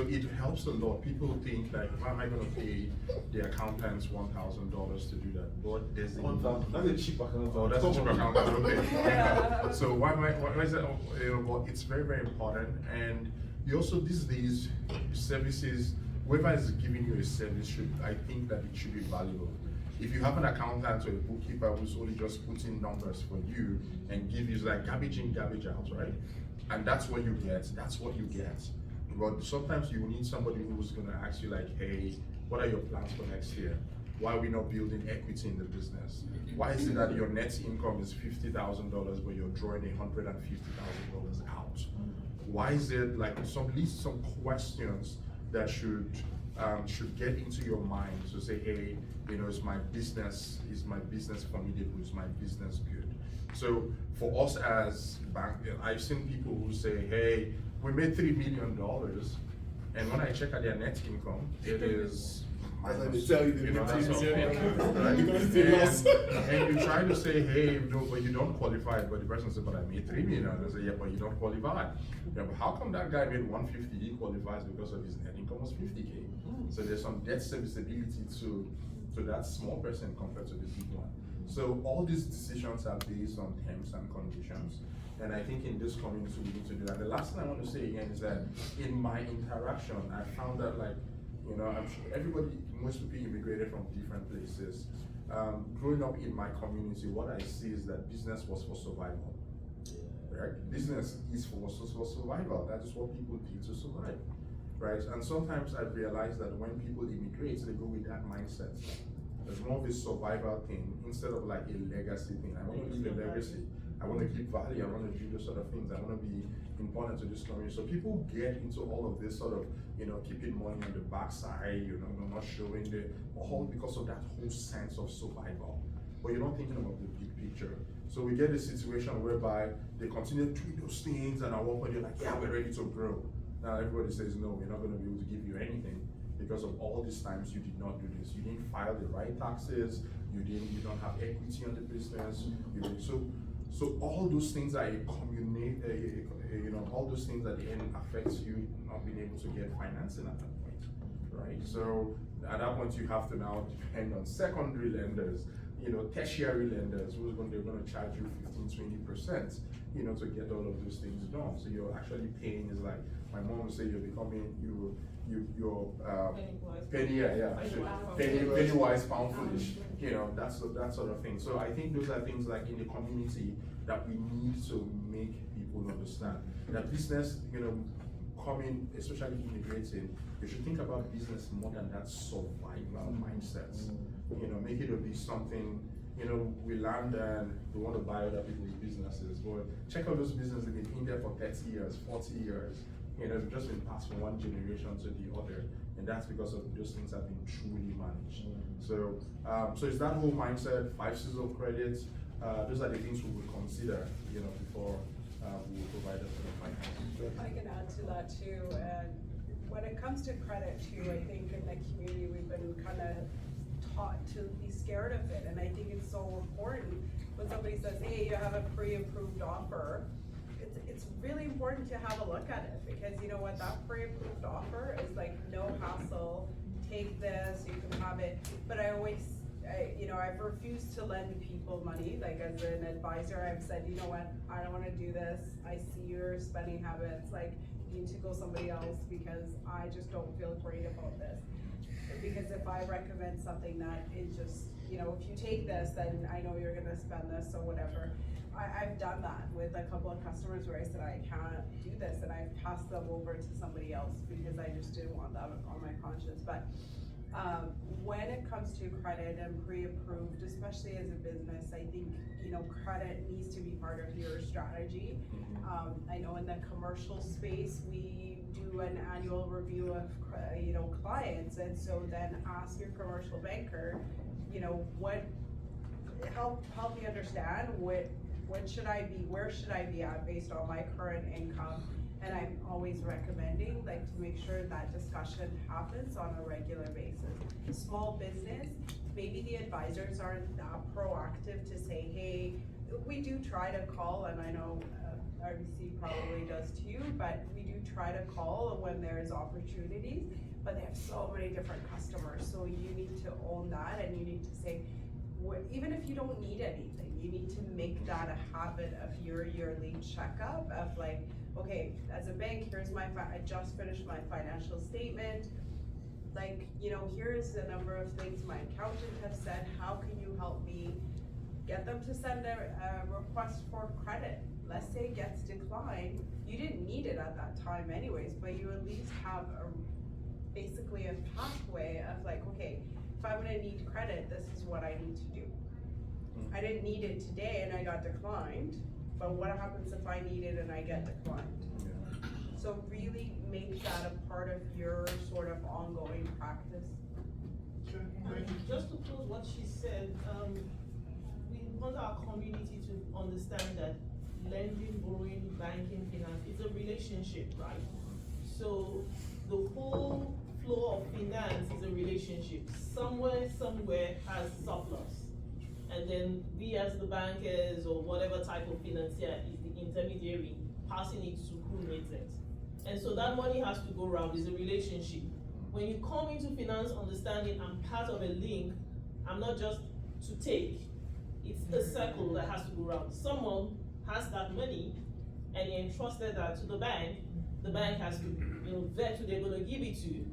it helps a lot. People think like, why am I going to pay the accountants $1,000 to do that? But there's That's a cheap accountant. Oh, that's a cheap accountant. Okay. So why is that? Well, it's very, very important. And you also these days services. Whoever is giving you a service I think that it should be valuable. If you have an accountant or a bookkeeper who's only just putting numbers for you and give you like garbage in, garbage out, right? And that's what you get, But sometimes you need somebody who's gonna ask you like, hey, what are your plans for next year? Why are we not building equity in the business? Why is it that your net income is $50,000 but you're drawing $150,000 out? Why is it like some questions that should get into your mind to say, hey, is my business formidable? Is my business good? So for us as bank, I've seen people who say, hey, we made $3 million, and when I check at their net income, it is minus. They tell you That's not and you try to say, hey, no, but you don't qualify. But the person says, but I made $3 million. They say, yeah, but you don't qualify. Yeah, but how come that guy made 150? He qualifies because of his net income was 50K. So there's some debt serviceability to that small person compared to the big one. So all these decisions are based on terms and conditions. And I think in this community we need to do that. The last thing I want to say again is that in my interaction, I found that like, I'm sure most people immigrated from different places. Growing up in my community, what I see is that business was for survival. Right? Business is for survival. That is what people do to survive. Right? And sometimes I've realized that when people immigrate, they go with that mindset. It's more of a survival thing instead of like a legacy thing. I want to leave a legacy. I want to keep value. I want to do those sort of things. I want to be important to this community. So people get into all of this sort of, keeping money on the backside, not showing all because of that whole sense of survival. But you're not thinking about the big picture. So we get a situation whereby they continue to do those things, and at one point you're like, yeah, we're ready to grow. Now everybody says, no, we're not going to be able to give you anything because of all these times you did not do this. You didn't file the right taxes, you don't have equity on the business, you didn't, so all those things are all those things at the end affects you not being able to get financing at that point, right? So at that point you have to now depend on secondary lenders, tertiary lenders they're going to charge you 15-20%, to get all of those things done. So you're actually paying is like my mom would say you're becoming penny wise, pound foolish. That sort of thing. So I think those are things like in the community that we need to make people understand that business, coming, especially immigrating, you should think about business more than that survival mindset. Make it be something. We land and we want to buy other people's businesses, but check out those businesses that have been in there for 30 years, 40 years. They've just been passed from one generation to the other, and that's because of those things have been truly managed. So it's that whole mindset, 5 C's of credit. Those are the things we would consider, before we will provide that sort of finance. I can add to that too, and when it comes to credit too, I think in the community we've been kind of taught to be scared of it, and I think it's so important when somebody says, hey, you have a pre-approved offer, it's really important to have a look at it, because you know what, that pre-approved offer is like no hassle, take this, you can have it, but I've refused to lend people money, like as an advisor, I've said, you know what, I don't want to do this, I see your spending habits, like you need to go somebody else because I just don't feel great about this. Because if I recommend something that is just, if you take this, then I know you're gonna spend this or whatever. I've done that with a couple of customers where I said I can't do this, and I've passed them over to somebody else because I just didn't want that on my conscience. But when it comes to credit and pre-approved, especially as a business, I think, credit needs to be part of your strategy. I know in the commercial space, we do an annual review of, clients, and so then ask your commercial banker, help me understand where should I be at based on my current income. And I'm always recommending to make sure that discussion happens on a regular basis. Small business, maybe the advisors aren't that proactive to say, hey, we do try to call, and I know RBC probably does too, but we do try to call when there's opportunities, but they have so many different customers, so you need to own that, and you need to say, even if you don't need anything, you need to make that a habit of your yearly checkup of okay, as a bank, here's I just finished my financial statement, here's the number of things my accountant has said, how can you help me? Get them to send a request for credit. Let's say it gets declined, you didn't need it at that time anyways, but you at least have basically a pathway of okay, if I'm gonna need credit, this is what I need to do. I didn't need it today and I got declined, but what happens if I need it and I get declined? So really make that a part of your sort of ongoing practice. Just to close what she said, we want our community to understand that lending, borrowing, banking, finance is a relationship, right? So the whole flow of finance is a relationship. Somewhere has surplus. And then we as the bankers or whatever type of financier is the intermediary passing it to who needs it. And so that money has to go around, it's a relationship. When you come into finance understanding I'm part of a link, I'm not just to take, it's a circle that has to go around. Someone has that money and you entrusted that to the bank has to vet who they're going to give it to.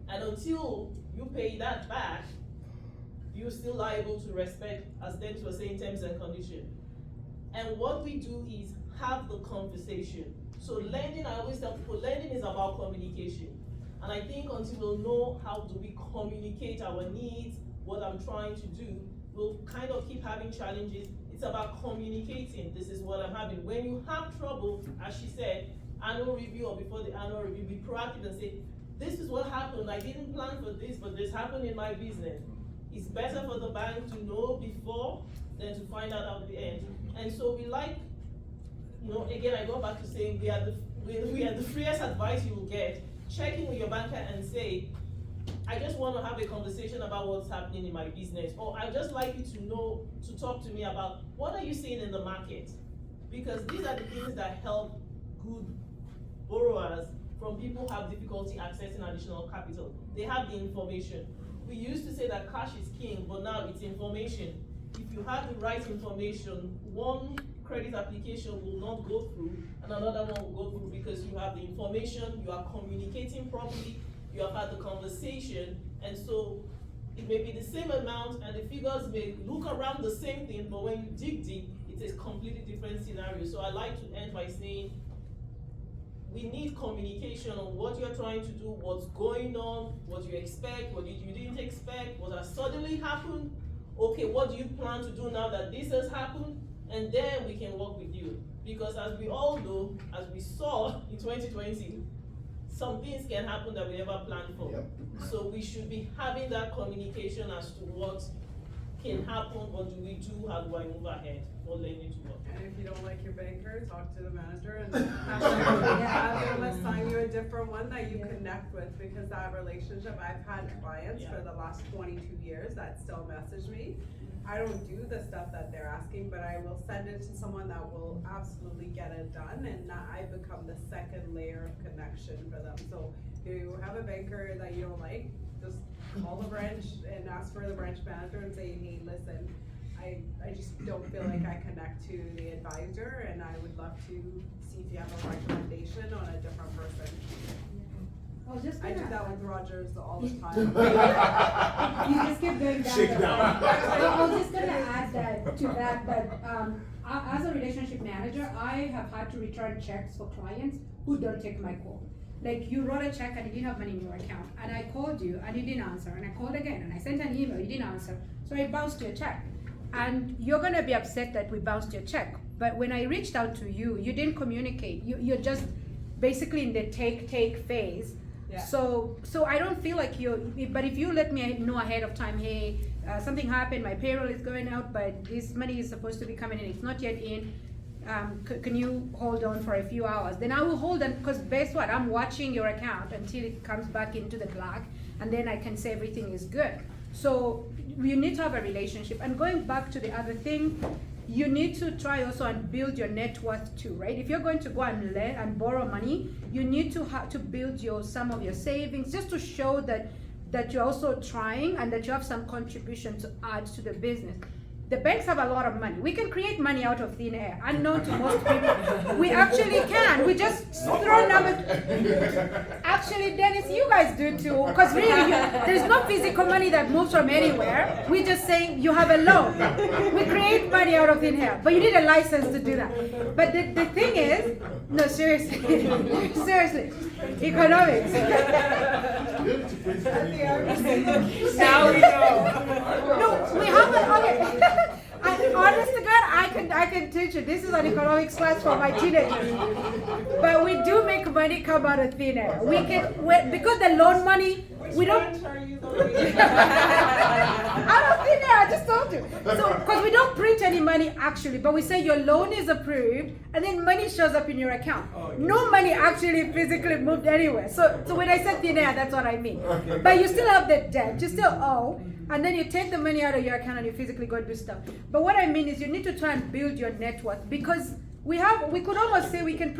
And until you pay that back, you're still liable to respect, as Dennis was saying, terms and conditions. And what we do is have the conversation. So lending, I always tell people, lending is about communication. And I think until we'll know how do we communicate our needs, what I'm trying to do, we'll kind of keep having challenges. It's about communicating. This is what I'm having. When you have trouble, as she said, annual review or before the annual review, be proactive and say, this is what happened. I didn't plan for this, but this happened in my business. It's better for the bank to know before than to find out at the end. And so we like, again, I go back to saying we are the freest advice you will get. Check in with your banker and say, I just want to have a conversation about what's happening in my business, or I just like you to talk to me about what are you seeing in the market? Because these are the things that help good borrowers from people who have difficulty accessing additional capital. They have the information. We used to say that cash is king, but now it's information. If you have the right information, one credit application will not go through and another one will go through because you have the information, you are communicating properly, you have had the conversation, and so it may be the same amount and the figures may look around the same thing, but when you dig deep, it's a completely different scenario. So I like to end by saying we need communication on what you're trying to do, what's going on, what you expect, what you didn't expect, what has suddenly happened. Okay, what do you plan to do now that this has happened? And then we can work with you. Because as we all know, as we saw in 2020, some things can happen that we never planned for. Yep. So we should be having that communication as to what can happen, what do we do, how do I move ahead, or lending to work. And if you don't like your banker, talk to the manager and have them assign you a different one that you connect with, because that relationship, I've had clients for the last 22 years that still message me. I don't do the stuff that they're asking, but I will send it to someone that will absolutely get it done, and I become the second layer of connection for them. So if you have a banker that you don't like, just call the branch and ask for the branch manager and say, hey, listen, I just don't feel like I connect to the advisor, and I would love to see if you have a recommendation on a different person. I do that with Rogers all the time. You just keep going down. Shake the down. line. I was just gonna add that to that, as a relationship manager, I have had to return checks for clients who don't take my call. Like, you wrote a check and you didn't have money in your account, and I called you and you didn't answer, and I called again and I sent an email, you didn't answer, so I bounced your check. And you're gonna be upset that we bounced your check, but when I reached out to you, you didn't communicate. You're just basically in the take phase. Yeah. So I don't feel like but if you let me know ahead of time, hey, something happened, my payroll is going out, but this money is supposed to be coming in, it's not yet in, can you hold on for a few hours? Then I will hold on, because guess what, I'm watching your account until it comes back into the black, and then I can say everything is good. So you need to have a relationship. And going back to the other thing, you need to try also and build your net worth too, right? If you're going to go and lend and borrow money, you need to have to build some of your savings, just to show that you're also trying and that you have some contribution to add to the business. The banks have a lot of money. We can create money out of thin air, unknown to most people. We actually can. We just throw numbers. Actually, Dennis, you guys do too. Because really, there's no physical money that moves from anywhere. We just say you have a loan. We create money out of thin air. But you need a license to do that. But the thing is, no, seriously, seriously, economics. Now we know. No, we haven't. Okay. Honest to God, I can teach you. This is an economics class for my teenagers. But we do make money come out of thin air. Because the loan money, we don't. Out of thin air, I just told you. So, because we don't print any money actually, but we say your loan is approved, and then money shows up in your account. No money actually physically moved anywhere. So when I said thin air, that's what I mean. But you still have the debt. You still owe. And then you take the money out of your account and you physically go do stuff. But what I mean is you need to try and build your net worth, because we could almost say we can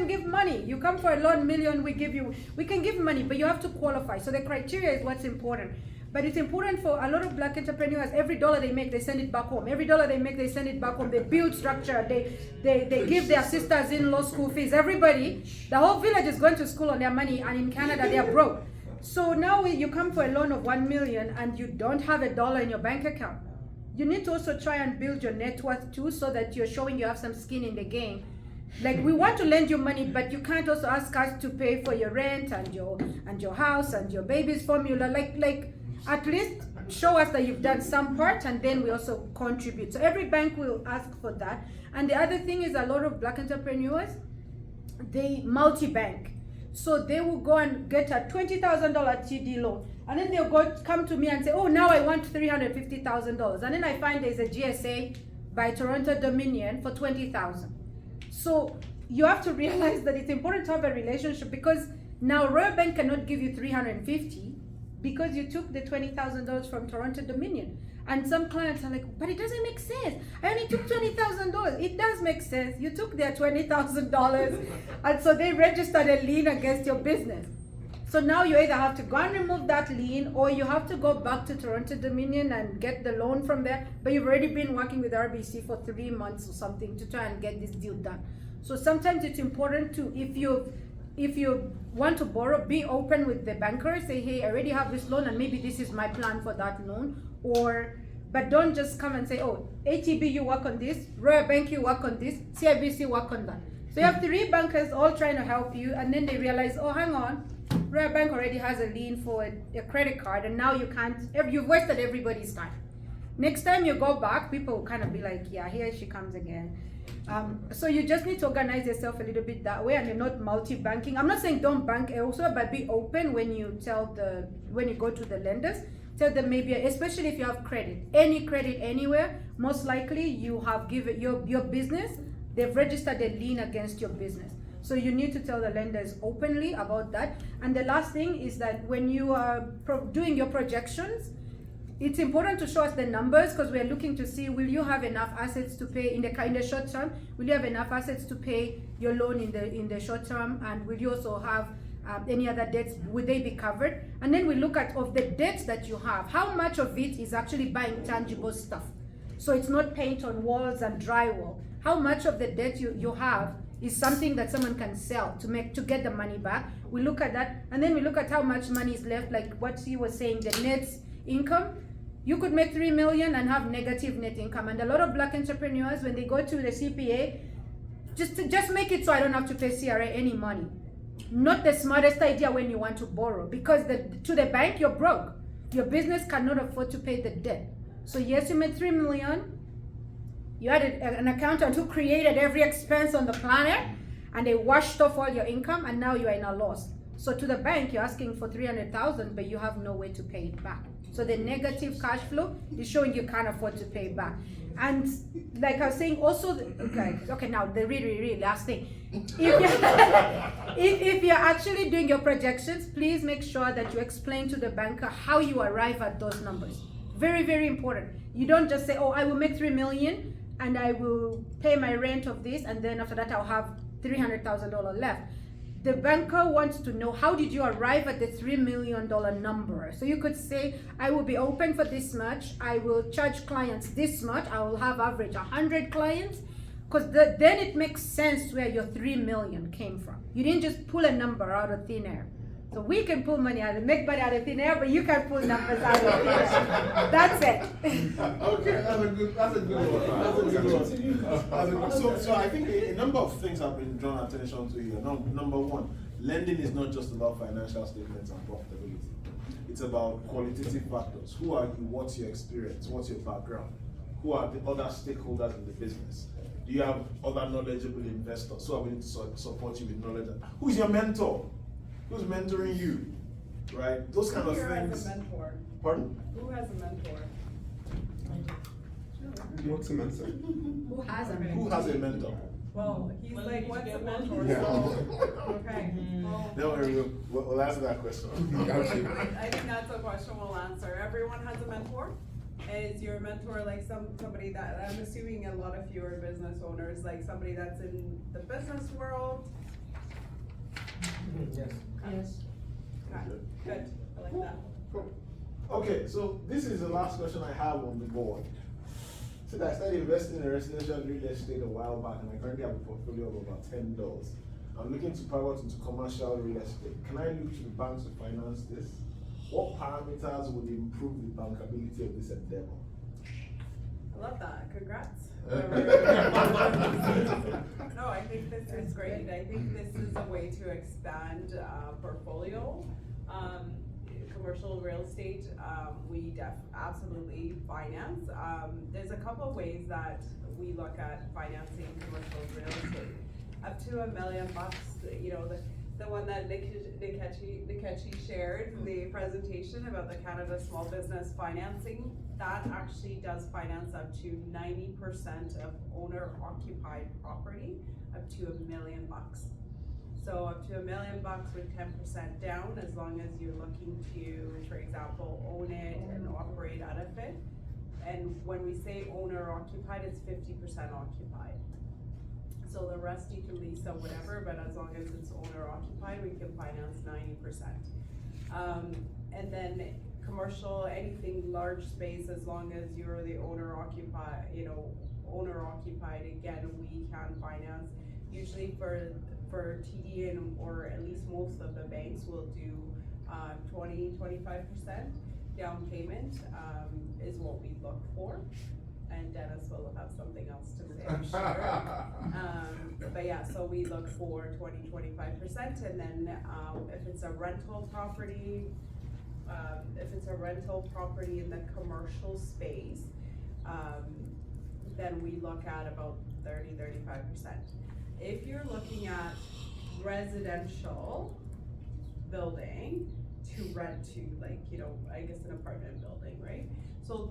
give money. You come for a loan, million, we can give money, but you have to qualify. So the criteria is what's important. But it's important for a lot of black entrepreneurs. Every dollar they make, they send it back home. Every dollar they make, they send it back home. They build structure. They give their sisters-in-law school fees. Everybody, the whole village is going to school on their money, and in Canada they are broke. So now you come for a loan of 1 million and you don't have $1 in your bank account. You need to also try and build your net worth too, so that you're showing you have some skin in the game. Like, we want to lend you money, but you can't also ask us to pay for your rent and your house and your baby's formula. Like at least show us that you've done some part, and then we also contribute. So every bank will ask for that. And the other thing is, a lot of black entrepreneurs, they multi-bank. So they will go and get a $20,000 TD loan, and then they'll come to me and say, oh, now I want $350,000. And then I find there's a GSA by Toronto Dominion for $20,000. So you have to realize that it's important to have a relationship, because now Royal Bank cannot give you $350, because you took the $20,000 from Toronto Dominion. And some clients are like, but it doesn't make sense. I only took $20,000. It does make sense. You took their $20,000, and so they registered a lien against your business. So now you either have to go and remove that lien, or you have to go back to Toronto Dominion and get the loan from there. But you've already been working with RBC for 3 months or something to try and get this deal done. So sometimes it's important to, if you want to borrow, be open with the banker. Say, hey, I already have this loan, and maybe this is my plan for that loan. But don't just come and say, oh, ATB, you work on this, Royal Bank, you work on this, CIBC, work on that. So you have 3 bankers all trying to help you, and then they realize, oh, hang on, Royal Bank already has a lien for a credit card, and now you can't, you've wasted everybody's time. Next time you go back, people will kind of be like, yeah, here she comes again. So you just need to organize yourself a little bit that way, and you're not multi-banking. I'm not saying don't bank elsewhere, but be open when you when you go to the lenders. Tell them maybe, especially if you have credit, any credit anywhere, most likely you have given your business, they've registered a lien against your business. So you need to tell the lenders openly about that. And the last thing is that when you are doing your projections, it's important to show us the numbers, because we're looking to see, will you have enough assets to pay in the short term? Will you have enough assets to pay your loan in the short term? And will you also have any other debts? Would they be covered? And then we look at, of the debts that you have, how much of it is actually buying tangible stuff? So it's not paint on walls and drywall. How much of the debt you have is something that someone can sell to get the money back? We look at that, and then we look at how much money is left, like what he was saying, the net income. You could make 3 million and have negative net income. And a lot of Black entrepreneurs, when they go to the CPA, just make it so I don't have to pay CRA any money. Not the smartest idea when you want to borrow, because to the bank, you're broke. Your business cannot afford to pay the debt. So yes, you made 3 million. You had an accountant who created every expense on the planet, and they washed off all your income, and now you are in a loss. So to the bank, you're asking for 300,000, but you have no way to pay it back. So the negative cash flow is showing you can't afford to pay it back. And like I was saying, also, okay, now the really last thing. If you're actually doing your projections, please make sure that you explain to the banker how you arrive at those numbers. Very, very important. You don't just say, oh, I will make 3 million and I will pay my rent of this, and then after that I'll have $300,000 left. The banker wants to know, how did you arrive at the $3 million number? So you could say, I will be open for this much, I will charge clients this much, I will have average 100 clients, because then it makes sense where your 3 million came from. You didn't just pull a number out of thin air. So we can pull money out, make money out of thin air, but you can pull numbers out of thin air. That's it. Okay, that's a good one. So I think a number of things have been drawn attention to here. Number one, lending is not just about financial statements and profitability. It's about qualitative factors. Who are you? What's your experience? What's your background? Who are the other stakeholders in the business? Do you have other knowledgeable investors who are willing to support you with knowledge? Who's your mentor? Who's mentoring you? Right? Those kind of things. Who has a mentor? Pardon? Who has a mentor? What's a mentor? Who has a Who has a mentor? Well, he's Well, like, you what's a get mentor? one. Yeah. So, okay. Well, Don't worry, we'll answer that question. I think that's a question we'll answer. Everyone has a mentor. Is your mentor like somebody that, I'm assuming a lot of you are business owners, like somebody that's in the business world? Yes. Yes. Okay, good, I like that. Cool. Okay, so this is the last question I have on the board. So I started investing in residential real estate a while back, and I currently have a portfolio of about $10. I'm looking to pivot into commercial real estate. Can I look to the banks to finance this? What parameters would improve the bankability of this endeavor? I love that, congrats. No, I think this is great. I think this is a way to expand portfolio. Commercial real estate, we absolutely finance. There's a couple of ways that we look at financing commercial real estate. Up to $1 million, you know, the one that Nikechi shared, the presentation about the Canada Small Business Financing, that actually does finance up to 90% of owner-occupied property, up to $1 million. So up to $1 million with 10% down, as long as you're looking to, for example, own it and operate out of it. And when we say owner occupied, it's 50% occupied. So the rest you can lease or whatever, but as long as it's owner occupied, we can finance 90%. And then commercial, anything large space, as long as you're the owner occupied, owner occupied, again, we can finance. Usually for TD or at least most of the banks will do 20-25% down payment is what we look for. And Dennis will have something else to say, I'm sure. But yeah, so we look for 20-25%, and then if it's a rental property, in the commercial space, then we look at about 30-35%. If you're looking at residential building to rent to, like, I guess an apartment building, right? So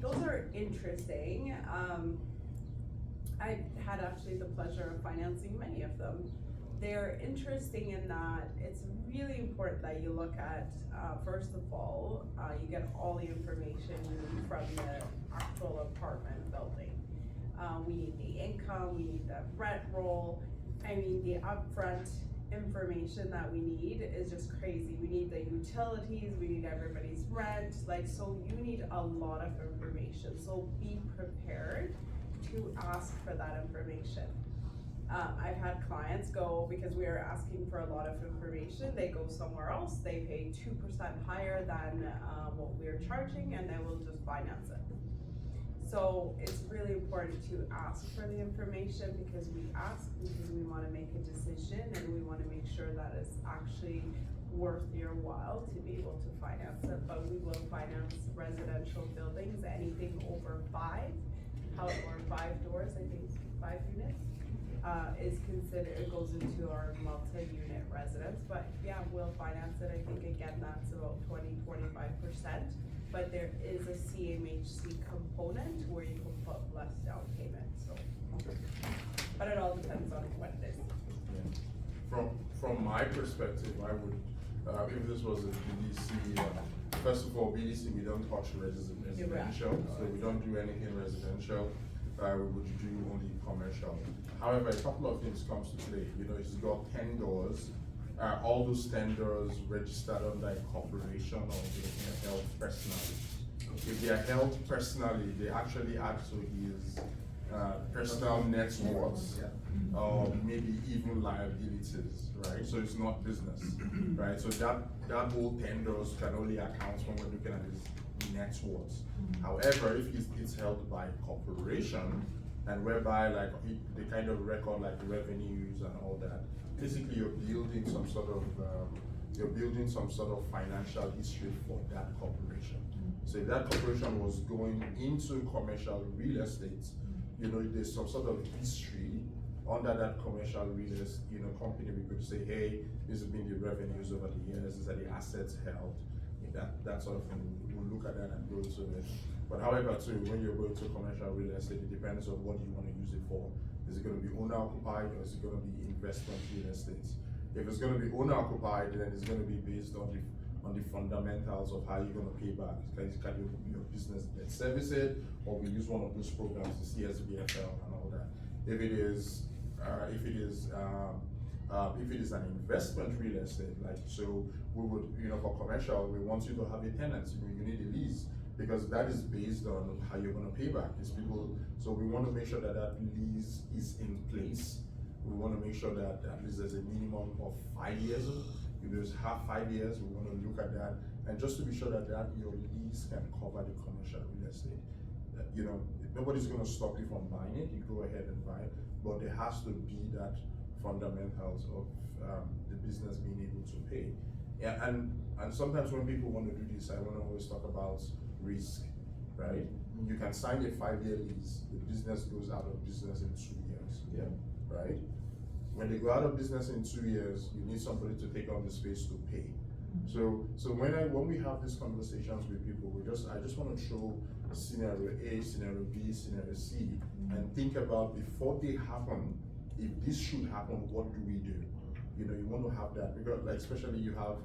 those are interesting. I had actually the pleasure of financing many of them. They're interesting in that it's really important that you look at, first of all, you get all the information you need from the actual apartment building. We need the income, we need the rent roll. I mean, the upfront information that we need is just crazy. We need the utilities, we need everybody's rent, so you need a lot of information. So be prepared to ask for that information. I've had clients go, because we are asking for a lot of information, they go somewhere else, they pay 2% higher than what we're charging, and they will just finance it. So it's really important to ask for the information, because we ask because we want to make a decision and we want to make sure that it's actually worth your while to be able to finance it. But we will finance residential buildings, anything over 5 doors, I think 5 units, is considered, it goes into our multi-unit residence. But yeah, we'll finance it. I think again, that's about 20-25%. But there is a CMHC component where you can put less down payment, so. But it all depends on what it is. Yeah. From my perspective, I would, if this was a BDC, first of all, BDC, we don't touch residential, so we don't do anything residential. We would do only commercial. However, a couple of things comes to play. It's got 10 doors. All those 10 doors registered under a corporation or they're held personally. If they are held personally, they actually add to his personal net worth, or maybe even liabilities, right? So it's not business, right? So that whole 10 doors can only account when we're looking at his net worth. However, if it's held by corporation, and whereby they kind of record revenues and all that, basically you're building some sort of financial history for that corporation. So if that corporation was going into commercial real estate, there's some sort of history under that commercial real estate company. We could say, hey, this has been the revenues over the years, these are the assets held, that sort of thing. We'll look at that and go to it. But however, too, when you're going to commercial real estate, it depends on what you want to use it for. Is it going to be owner occupied, or is it going to be investment real estate? If it's going to be owner occupied, then it's going to be based on the fundamentals of how you're going to pay back. Can your business debt service it, or we use one of those programs, the CSBFL and all that. If it is an investment real estate, so we would, for commercial, we want you to have a tenant. You need a lease, because that is based on how you're going to pay back these people. So we want to make sure that lease is in place. We want to make sure that at least there's a minimum of 5 years. If there's 5 years, we want to look at that, and just to be sure that your lease can cover the commercial real estate. Nobody's going to stop you from buying it. You go ahead and buy it, but there has to be that fundamentals of the business being able to pay. Yeah, and sometimes when people want to do this, I want to always talk about risk, right? You can sign a 5-year lease. The business goes out of business in 2 years. Yeah. Right? When they go out of business in 2 years, you need somebody to take on the space to pay. So when we have these conversations with people, I just want to show scenario A, scenario B, scenario C, and think about before they happen. If this should happen, what do we do? you want to have that because, like, especially you have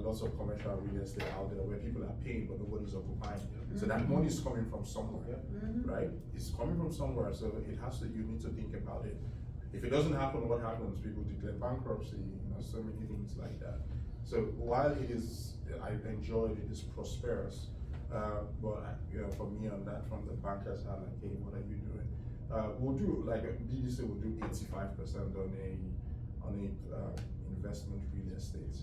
lots of commercial real estate out there where people are paying but nobody's occupying. So that money is coming from somewhere, right? It's coming from somewhere, so you need to think about it. If it doesn't happen, what happens? People declare bankruptcy, so many things like that. So while I enjoyed it, is prosperous, but for me on that, from the bankers are like, hey, what are you doing? We'll do, like BDC will do 85% on a investment real estate.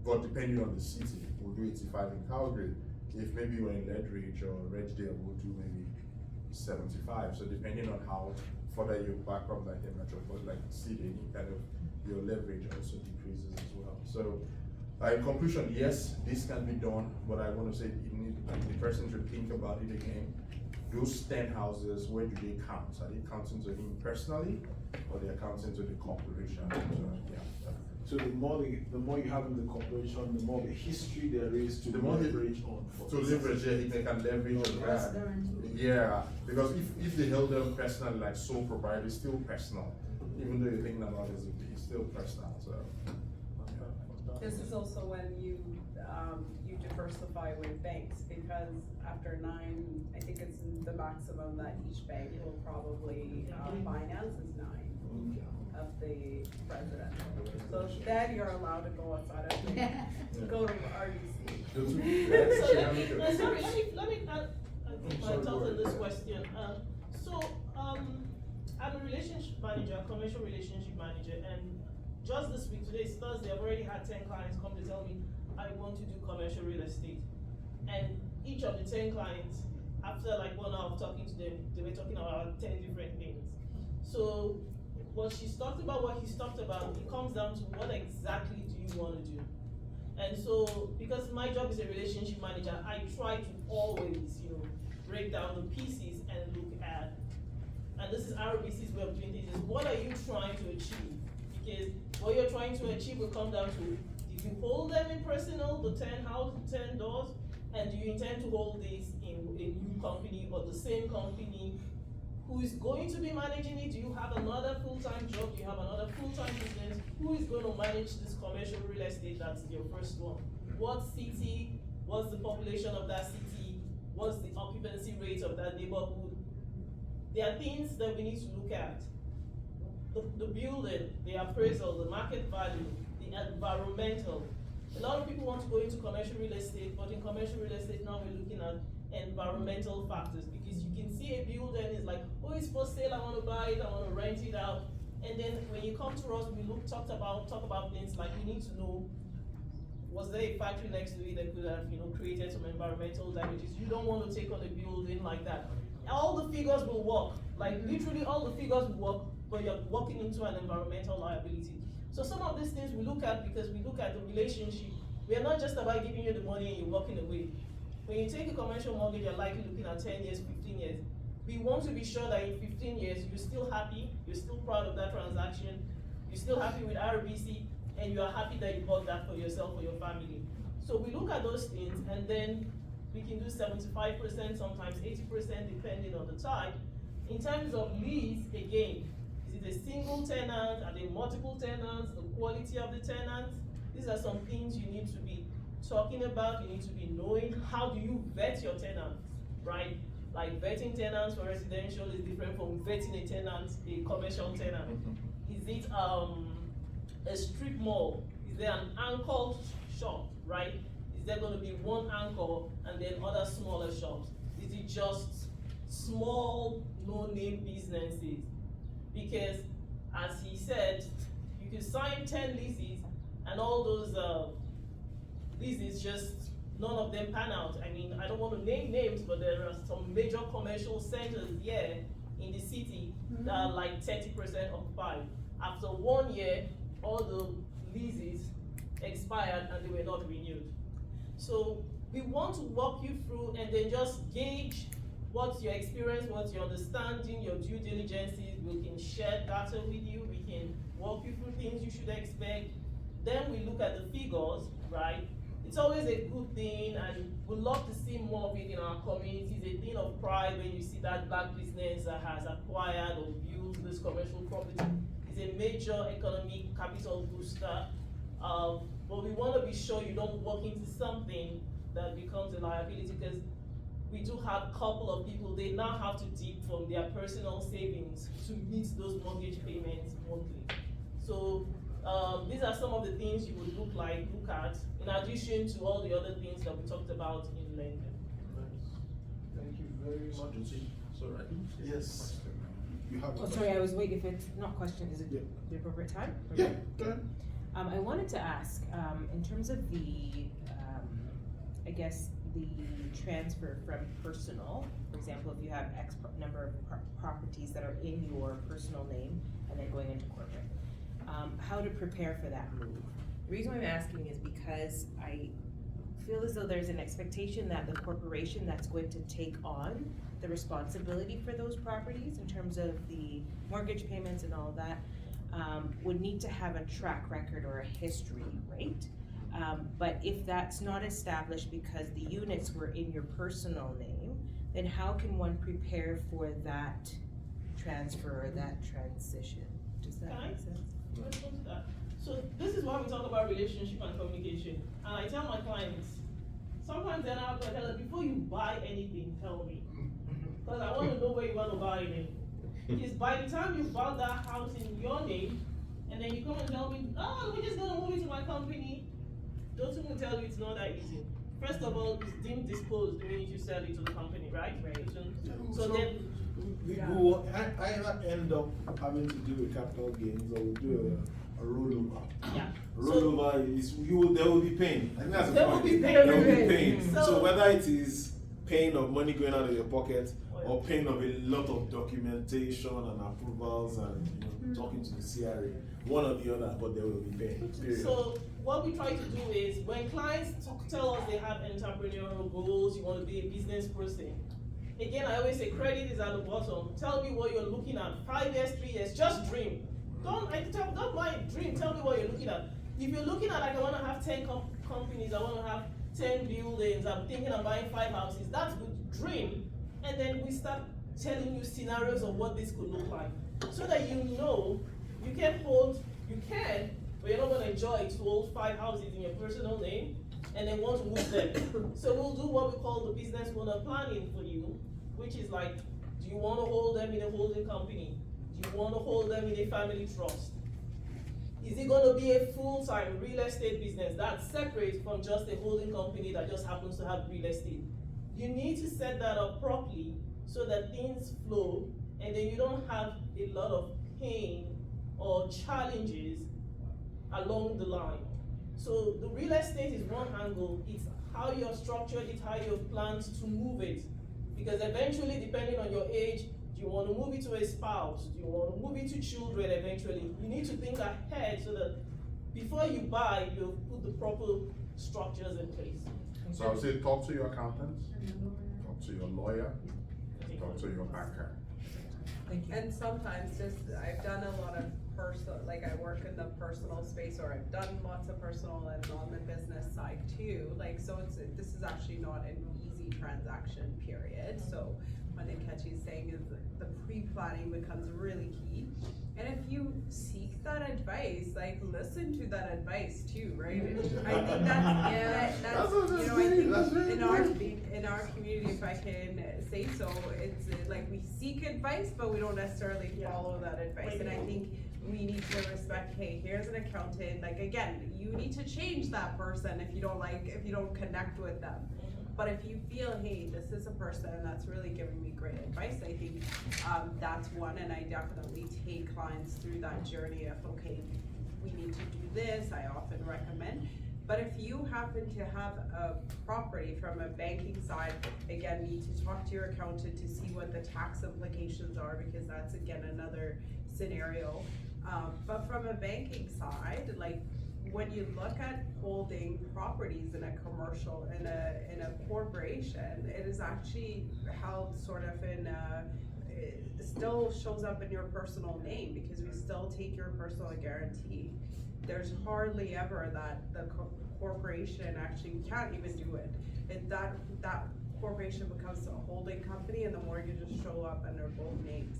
But depending on the city, we'll do 85 in Calgary. If maybe we're in Ledridge or Redgedale, we'll do maybe 75. So depending on how further you back up like a metropolitan, like city, any kind of your leverage also decreases as well. So in conclusion, yes, this can be done, but I want to say the person should think about it again. Those 10 houses, where do they count? Are they counting to him personally, or they're counting to the corporation? So the more you have in the corporation, the more the history there is to leverage on. To leverage, they can leverage on that. Yeah, because if they held them personally, like sole proprietor, it's still personal. Even though you're thinking about it, it's still personal. So. This is also when you diversify with banks, because after 9, I think it's the maximum that each bank will probably finance is 9 of the president. So then you're allowed to go outside of the, go to RBC. So let me add my thoughts on this question. I'm a relationship manager, commercial relationship manager, and just this week, today is Thursday, I've already had 10 clients come to tell me I want to do commercial real estate. And each of the 10 clients, after like 1 hour of talking to them, they were talking about 10 different things. So what she's talked about, what he's talked about, it comes down to what exactly do you want to do? And so, because my job is a relationship manager, I try to always, break down the pieces and look at, and this is RBC's way of doing things, is what are you trying to achieve? Because what you're trying to achieve will come down to, did you hold them in personal, the 10 houses, 10 doors, and do you intend to hold this in a new company or the same company? Who is going to be managing it? Do you have another full-time job? Do you have another full-time business? Who is going to manage this commercial real estate? That's your first one. What city? What's the population of that city? What's the occupancy rate of that neighborhood? There are things that we need to look at. The building, the appraisal, the market value, the environmental. A lot of people want to go into commercial real estate, but in commercial real estate now we're looking at environmental factors, because you can see a building, it's like, oh, it's for sale, I want to buy it, I want to rent it out. And then when you come to us, we talk about things like, we need to know, was there a factory next to it that could have created some environmental damages? You don't want to take on a building like that. All the figures will work, like literally all the figures will work, but you're walking into an environmental liability. So some of these things we look at, because we look at the relationship. We are not just about giving you the money and you're walking away. When you take a commercial mortgage, you're likely looking at 10 years, 15 years. We want to be sure that in 15 years, you're still happy, you're still proud of that transaction, you're still happy with RBC, and you are happy that you bought that for yourself or your family. So we look at those things, and then we can do 75%, sometimes 80%, depending on the type. In terms of lease, again, is it a single tenant? Are they multiple tenants? The quality of the tenants? These are some things you need to be talking about. You need to be knowing, how do you vet your tenants, right? Like vetting tenants for residential is different from vetting a tenant, a commercial tenant. Is it a strip mall? Is there an anchor shop, right? Is there going to be one anchor and then other smaller shops? Is it just small, no-name businesses? Because, as he said, you can sign 10 leases and all those leases, just none of them pan out. I mean, I don't want to name names, but there are some major commercial centers here in the city that are like 30% occupied. After 1 year, all the leases expired and they were not renewed. So we want to walk you through and then just gauge what's your experience, what's your understanding, your due diligences. We can share data with you. We can walk you through things you should expect. Then we look at the figures, right? It's always a good thing, and we'd love to see more of it in our communities. A thing of pride when you see that black business that has acquired or built this commercial property. It's a major economic capital booster. But we want to be sure you don't walk into something that becomes a liability, because we do have a couple of people, they now have to dip from their personal savings to meet those mortgage payments monthly. So these are some of the things you would look at, in addition to all the other things that we talked about in lending. Thank you very much. Sorry. Yes. You have a Oh, sorry, I was waiting. If it's not question, is it Yeah. the appropriate time? Yeah, go ahead. I wanted to ask, in terms of the, I guess, the transfer from personal, for example, if you have X number of properties that are in your personal name and then going into corporate, how to prepare for that move. The reason why I'm asking is because I feel as though there's an expectation that the corporation that's going to take on the responsibility for those properties in terms of the mortgage payments and all of that, would need to have a track record or a history, right? But if that's not established because the units were in your personal name, then how can one prepare for that transfer or that transition? Does that make sense? Let's go to that. So this is why we talk about relationship and communication. And I tell my clients, sometimes they're not going to tell them, before you buy anything, tell me. Because I want to know where you want to buy it. Because by the time you bought that house in your name, and then you come and tell me, oh, we're just going to move it to my company, those who will tell you it's not that easy. First of all, it's deemed disposed the minute you sell it to the company, right? Right. So then, we will either end up having to do a capital gains, or we'll do a rollover. yeah. Rollover is, there will be pain. I think that's the There point. will be pain. There will be pain. So- So whether it is pain of money going out of your pocket, or pain of a lot of documentation and approvals and talking to the CRA, one or the other, but there will be pain. Period. So what we try to do is, when clients tell us they have entrepreneurial goals, you want to be a business person. Again, I always say credit is at the bottom. Tell me what you're looking at. 5 years, 3 years, just dream. Don't mind, dream. Tell me what you're looking at. If you're looking at, like, I want to have 10 companies, I want to have 10 buildings, I'm thinking of buying 5 houses, that's good. Dream. And then we start telling you scenarios of what this could look like, so that you know you can, but you're not going to enjoy to hold 5 houses in your personal name and then want to move them. So we'll do what we call the business owner planning for you, which is like, do you want to hold them in a holding company? Do you want to hold them in a family trust? Is it going to be a full-time real estate business that's separate from just a holding company that just happens to have real estate? You need to set that up properly so that things flow, and then you don't have a lot of pain or challenges along the line. So the real estate is one angle. It's how you're structured it, how you've planned to move it. Because eventually, depending on your age, do you want to move it to a spouse? Do you want to move it to children eventually? You need to think ahead so that before you buy, you'll put the proper structures in place. So I would say talk to your accountant, talk to your lawyer, talk to your banker. Thank you. And sometimes just, I've done a lot of personal, like I work in the personal space, or I've done lots of personal and on the business side too. Like, so this is actually not an easy transaction period. So one thing Ketchy's saying is the pre-planning becomes really key. And if you seek that advice, like listen to that advice too, right? I think that's you know, I think in our community, if I can say so, it's like we seek advice, but we don't necessarily follow that advice. And I think we need to respect, hey, here's an accountant. Like again, you need to change that person if you don't connect with them. But if you feel, hey, this is a person that's really giving me great advice, I think that's one, and I definitely take clients through that journey of, okay, we need to do this, I often recommend. But if you happen to have a property from a banking side, again, need to talk to your accountant to see what the tax implications are, because that's, again, another scenario. But from a banking side, like, when you look at holding properties in a commercial, in a corporation, it is actually held sort of in it still shows up in your personal name, because we still take your personal guarantee. There's hardly ever that the corporation actually can't even do it. That corporation becomes a holding company, and the mortgages show up under both names.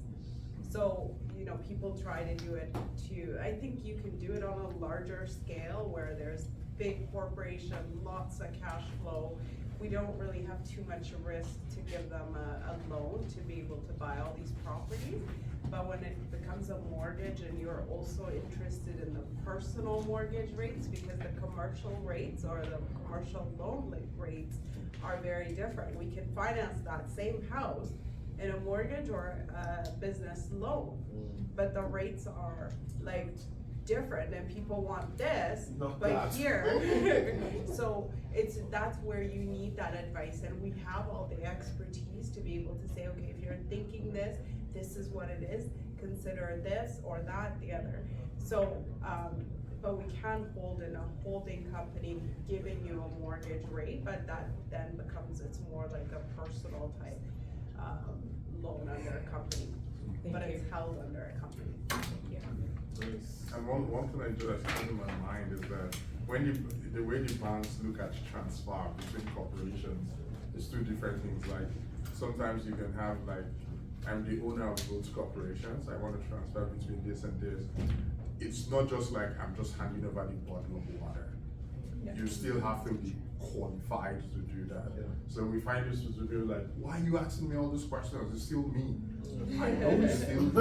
So, you know, people try to do it too. I think you can do it on a larger scale where there's big corporation, lots of cash flow. We don't really have too much risk to give them a loan to be able to buy all these properties. But when it becomes a mortgage and you're also interested in the personal mortgage rates, because the commercial rates or the commercial loan rates are very different. We can finance that same house in a mortgage or a business loan, but the rates are like different, and people want this, Not but that. here. So that's where you need that advice, and we have all the expertise to be able to say, okay, if you're thinking this, this is what it is, consider this or that, the other. So, but we can hold in a holding company giving you a mortgage rate, but that then becomes, it's more like a personal type loan under a company, but it's held under a company. And one thing I just came to my mind is that when the way the banks look at transfer between corporations is two different things. Like sometimes you can have like, I'm the owner of both corporations, I want to transfer between this and this. It's not just like I'm just handing over the bottle of water. You still have to be qualified to do that. So we find this to be like, why are you asking me all these questions? It's still me. I know it's still you.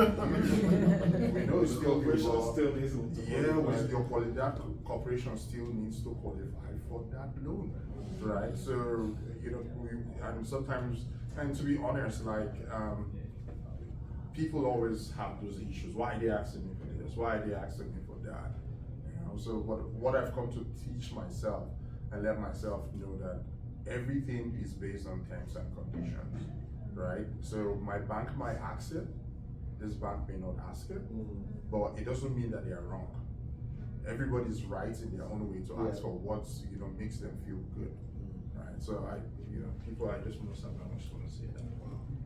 We know it's still you. With your quality, that corporation still needs to qualify for that loan, right? So you know, and sometimes, and to be honest, like people always have those issues. Why are they asking me for this? Why are they asking me for that? You know, so what I've come to teach myself and let myself know that everything is based on terms and conditions, right? So my bank might ask it, this bank may not ask it, but it doesn't mean that they are wrong. Everybody's right in their own way to ask for what makes them feel good, right? So people I just most want to say that.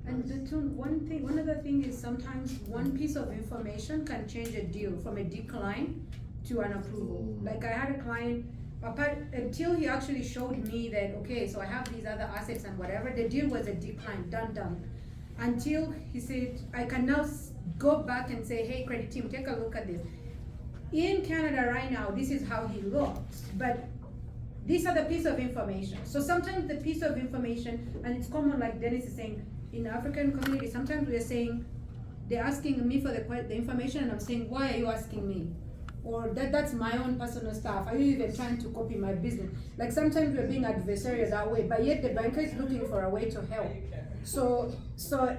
And one other thing is sometimes one piece of information can change a deal from a decline to an approval. Like I had a client, until he actually showed me that, okay, so I have these other assets and whatever, the deal was a decline, done. Until he said, I can now go back and say, hey, credit team, take a look at this. In Canada right now, this is how he looks, but these are the piece of information. So sometimes the piece of information, and it's common, like Dennis is saying, in the African community, sometimes we're saying, they're asking me for the information, and I'm saying, why are you asking me? Or that's my own personal stuff. Are you even trying to copy my business? Like sometimes we're being adversarial that way, but yet the banker is looking for a way to help. So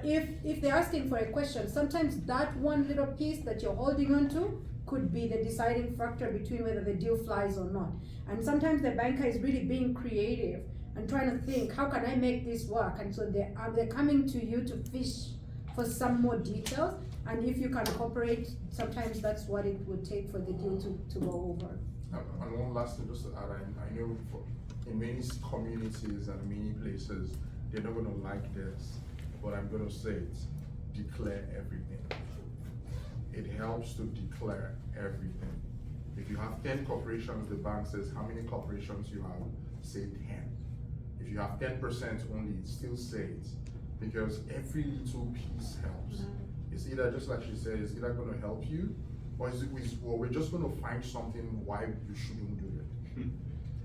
if they're asking for a question, sometimes that one little piece that you're holding on to could be the deciding factor between whether the deal flies or not. And sometimes the banker is really being creative and trying to think, how can I make this work? And so they're coming to you to fish for some more details. And if you can cooperate, sometimes that's what it would take for the deal to go over. And one last thing just to add, I know in many communities and many places, they're not gonna like this, but I'm gonna say it, declare everything. It helps to declare everything. If you have 10 corporations, the bank says how many corporations you have, say 10. If you have 10% only, still say it, because every little piece helps. It's either, just like she said, it's either gonna help you, or we're just gonna find something why you shouldn't do it,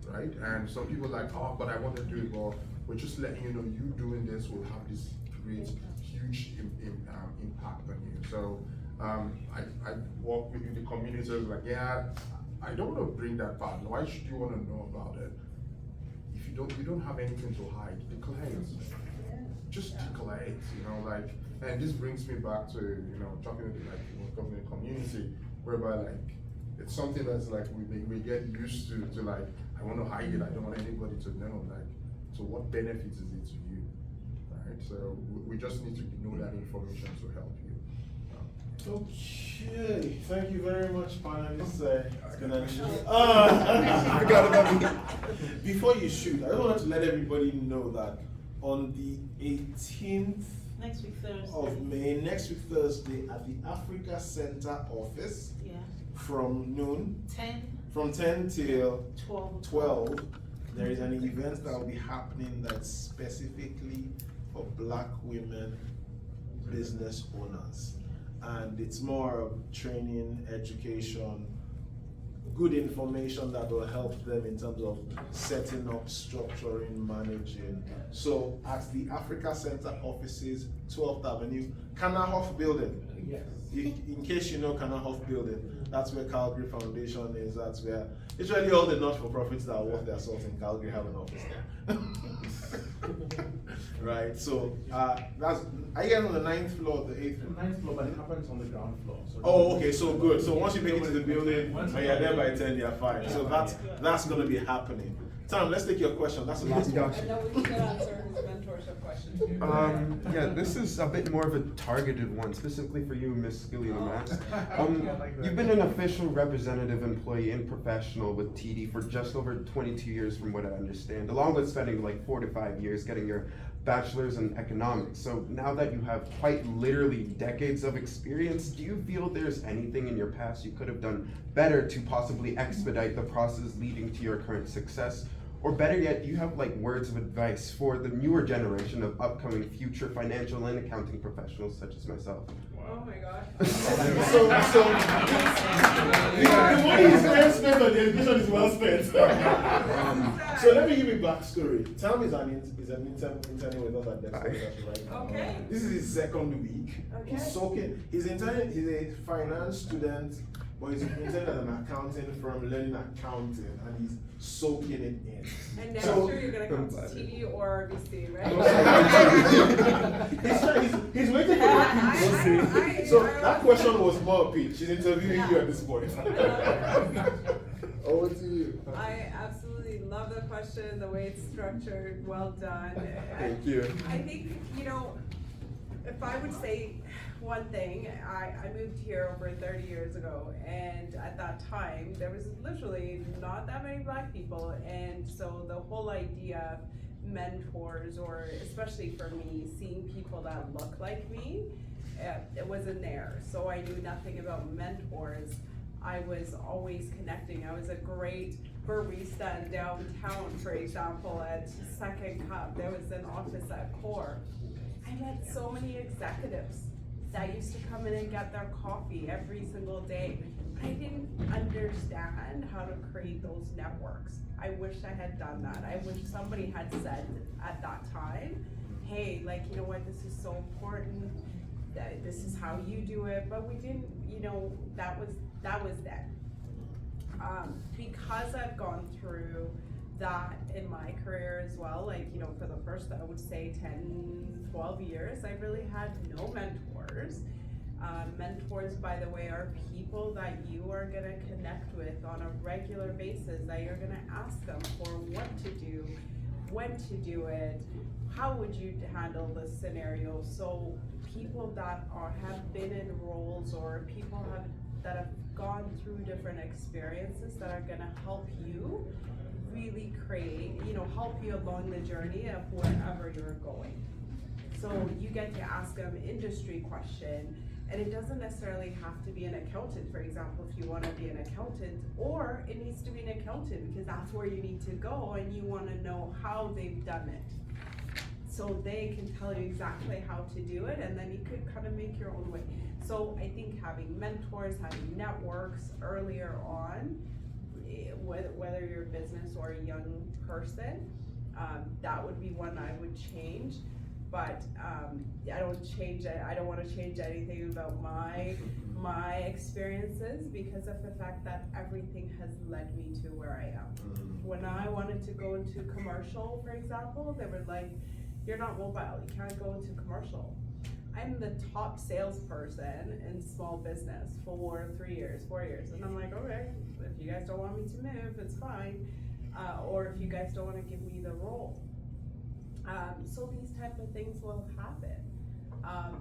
right? And some people are like, oh, but I want to do it, but we're just letting you know, you doing this will have this great, huge impact on you. So I work with the communities like, yeah, I don't want to bring that part. Why should you want to know about it? If you don't have anything to hide, declare it. Just declare it, like, and this brings me back to, talking to the community, whereby like, it's something that's like, we get used to like, I want to hide it, I don't want anybody to know, like, so what benefit is it to you, right? So we just need to know that information to help you. Okay, thank you very much, panelists. It's gonna Forgot about me. Before you shoot, I just wanted to let everybody know that on the 18th Next week Thursday. of May, next week Thursday, at the Africa Center office, from 10 till 12, there is an event that will be happening that's specifically for Black women business owners. and it's more of training, education, good information that will help them in terms of setting up, structuring, managing. So at the Africa Center offices, 12th Avenue, Kanahoff building. Yes. In case you know Kanahoff building, that's where Calgary Foundation is, that's where, literally all the not-for-profits that are worth their salt in Calgary have an office there. Right, so that's, I get on the 9th floor or the 8th The floor? 9th floor, but it happens on the ground floor. So Oh, okay, so good. So once you make it to the building Once and you're there by 10, you're fine. So that's gonna be happening. Tom, let's take your question. That's the last one. And then we can answer his mentorship question. Yeah, this is a bit more of a targeted one, specifically for you, Ms. Gilliam-Max. You've been an official representative employee and professional with TD for just over 22 years from what I understand, along with spending like 4 to 5 years getting your bachelor's in economics. So now that you have quite literally decades of experience, do you feel there's anything in your past you could have done better to possibly expedite the process leading to your current success? Or better yet, do you have like words of advice for the newer generation of upcoming future financial and accounting professionals such as myself? Oh my gosh. So the money is well spent on the education is well spent. So let me give you a backstory. Tom is an intern with us at Dexteritas right now. Okay. This is his second week. Okay. He's soaking. He's a finance student, but he's interning at an accounting firm learning accounting, and he's soaking it in. And next So- year you're gonna come to TD or RBC, right? He's waiting for the pitch. So that question was more a pitch. She's interviewing you at this point. Over to you. I absolutely love the question, the way it's structured, well done. Thank you. I think, if I would say one thing, I moved here over 30 years ago, and at that time, there was literally not that many Black people, and so the whole idea of mentors, or especially for me, seeing people that look like me, it wasn't there. So I knew nothing about mentors. I was always connecting. I was a great barista downtown, for example, at Second Cup. There was an office at Core. I met so many executives that used to come in and get their coffee every single day. But I didn't understand how to create those networks. I wish I had done that. I wish somebody had said at that time, hey, you know what, this is so important. This is how you do it, but we didn't, that was then. Because I've gone through that in my career as well, for the first, I would say 10, 12 years, I really had no mentors. Mentors, by the way, are people that you are gonna connect with on a regular basis, that you're gonna ask them for what to do, when to do it, how would you handle this scenario. So people that have been in roles, or people that have gone through different experiences, that are gonna help you really create, help you along the journey of wherever you're going. So you get to ask them industry question, and it doesn't necessarily have to be an accountant. For example, if you want to be an accountant, or it needs to be an accountant because that's where you need to go, and you want to know how they've done it. So they can tell you exactly how to do it, and then you could kind of make your own way. So I think having mentors, having networks earlier on, whether you're a business or a young person, that would be one I would change. But I don't want to change anything about my experiences, because of the fact that everything has led me to where I am. When I wanted to go into commercial, for example, they were like, you're not mobile, you can't go into commercial. I'm the top salesperson in small business for 4 years. And I'm like, okay, if you guys don't want me to move, it's fine. Or if you guys don't want to give me the role. So these type of things will happen.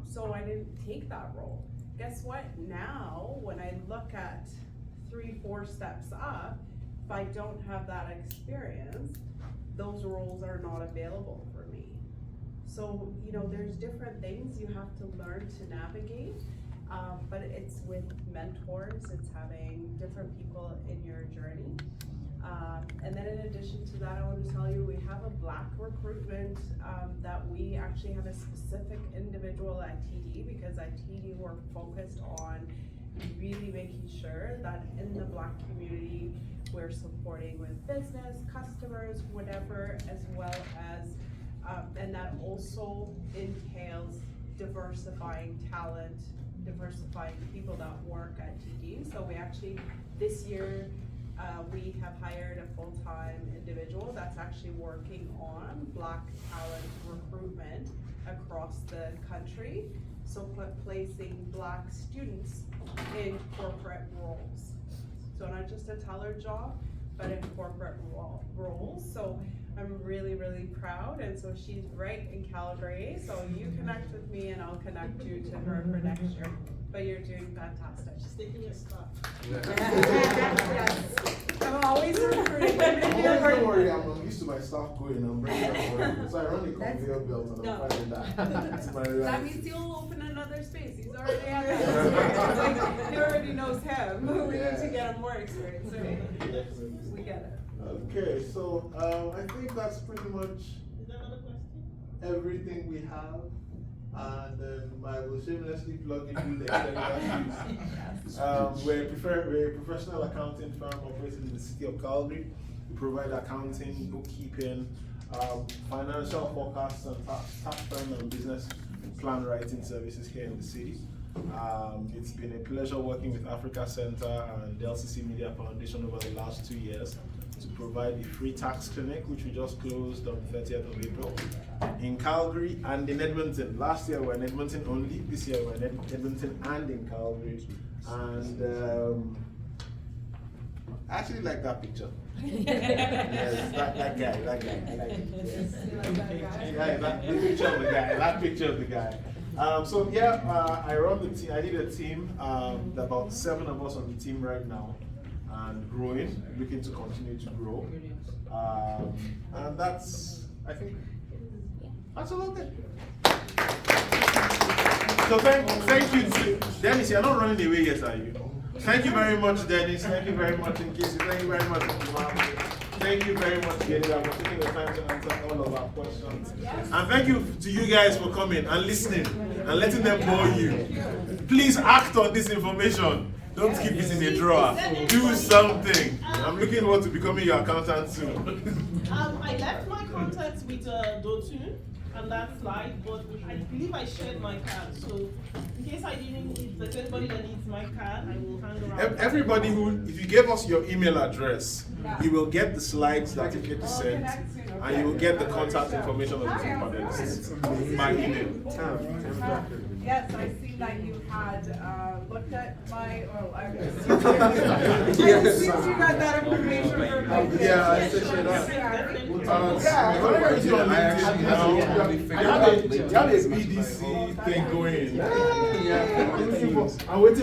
So I didn't take that role. Guess what? Now, when I look at 3-4 steps up, if I don't have that experience, those roles are not available for me. So, there's different things you have to learn to navigate, but it's with mentors, it's having different people in your journey. And then in addition to that, I want to tell you, we have a Black Black recruitment, that we actually have a specific individual at TD, because at TD we're focused on really making sure that in the Black community, we're supporting with business, customers, whatever, as well as, and that also entails diversifying talent, diversifying people that work at TD. So we actually, this year, we have hired a full-time individual that's actually working on Black talent recruitment across the country. So placing Black students in corporate roles. So not just a teller job, but in corporate roles. So I'm really, really proud. And so she's right in Calgary. So you connect with me and I'll connect you to her for next year. But you're doing fantastic. She's taking your stuff. Yes. I'm always recruiting. Don't worry, I'm used to my staff going. I'm ready for it. So I run the conveyor belt and I'm finding that. That means you'll open another space. He's already had that experience. Like, he already knows him. We need to get him more experience. Right? We get it. Okay, so I think that's pretty much Is there another question? everything we have. And I will shamelessly plug into Dexteritas Inc. We're a professional accounting firm operating in the city of Calgary. We provide accounting, bookkeeping, financial forecasts, and tax plan and business plan writing services here in the city. It's been a pleasure working with Africa Center and the LCC Media Foundation over the last 2 years to provide a free tax clinic, which we just closed on the 30th of April in Calgary and in Edmonton. Last year we were in Edmonton only. This year we're in Edmonton and in Calgary. And I actually like that picture. Yes, that guy. I like it. Yes. You like that guy? Yeah, the picture of the guy. That picture of the guy. I run the team. I lead a team. There are about 7 of us on the team right now, and growing. Looking to continue to grow. And that's, I think, that's a lot. So thank you, Dennis. You're not running away yet, are you? Thank you very much, Dennis. Thank you very much, Nkisi. Thank you very much, thank you very much, Gedida, for taking the time to answer all of our questions. And thank you to you guys for coming and listening and letting them bore you. Please act on this information. Don't keep it in a drawer. Do something. I'm looking forward to becoming your accountant soon. I left my contacts with Dotun on that slide, but I believe I shared my card. So in case I didn't, if there's anybody that needs my card, I will hang around. Everybody if you give us your email address, you will get the slides that you get to send, and you will get the contact information of the panelists by email. Yes, I see that you had looked at my, I Yes. you got that information from me. Yeah, I appreciate that. You have a BDC thing going. I'm waiting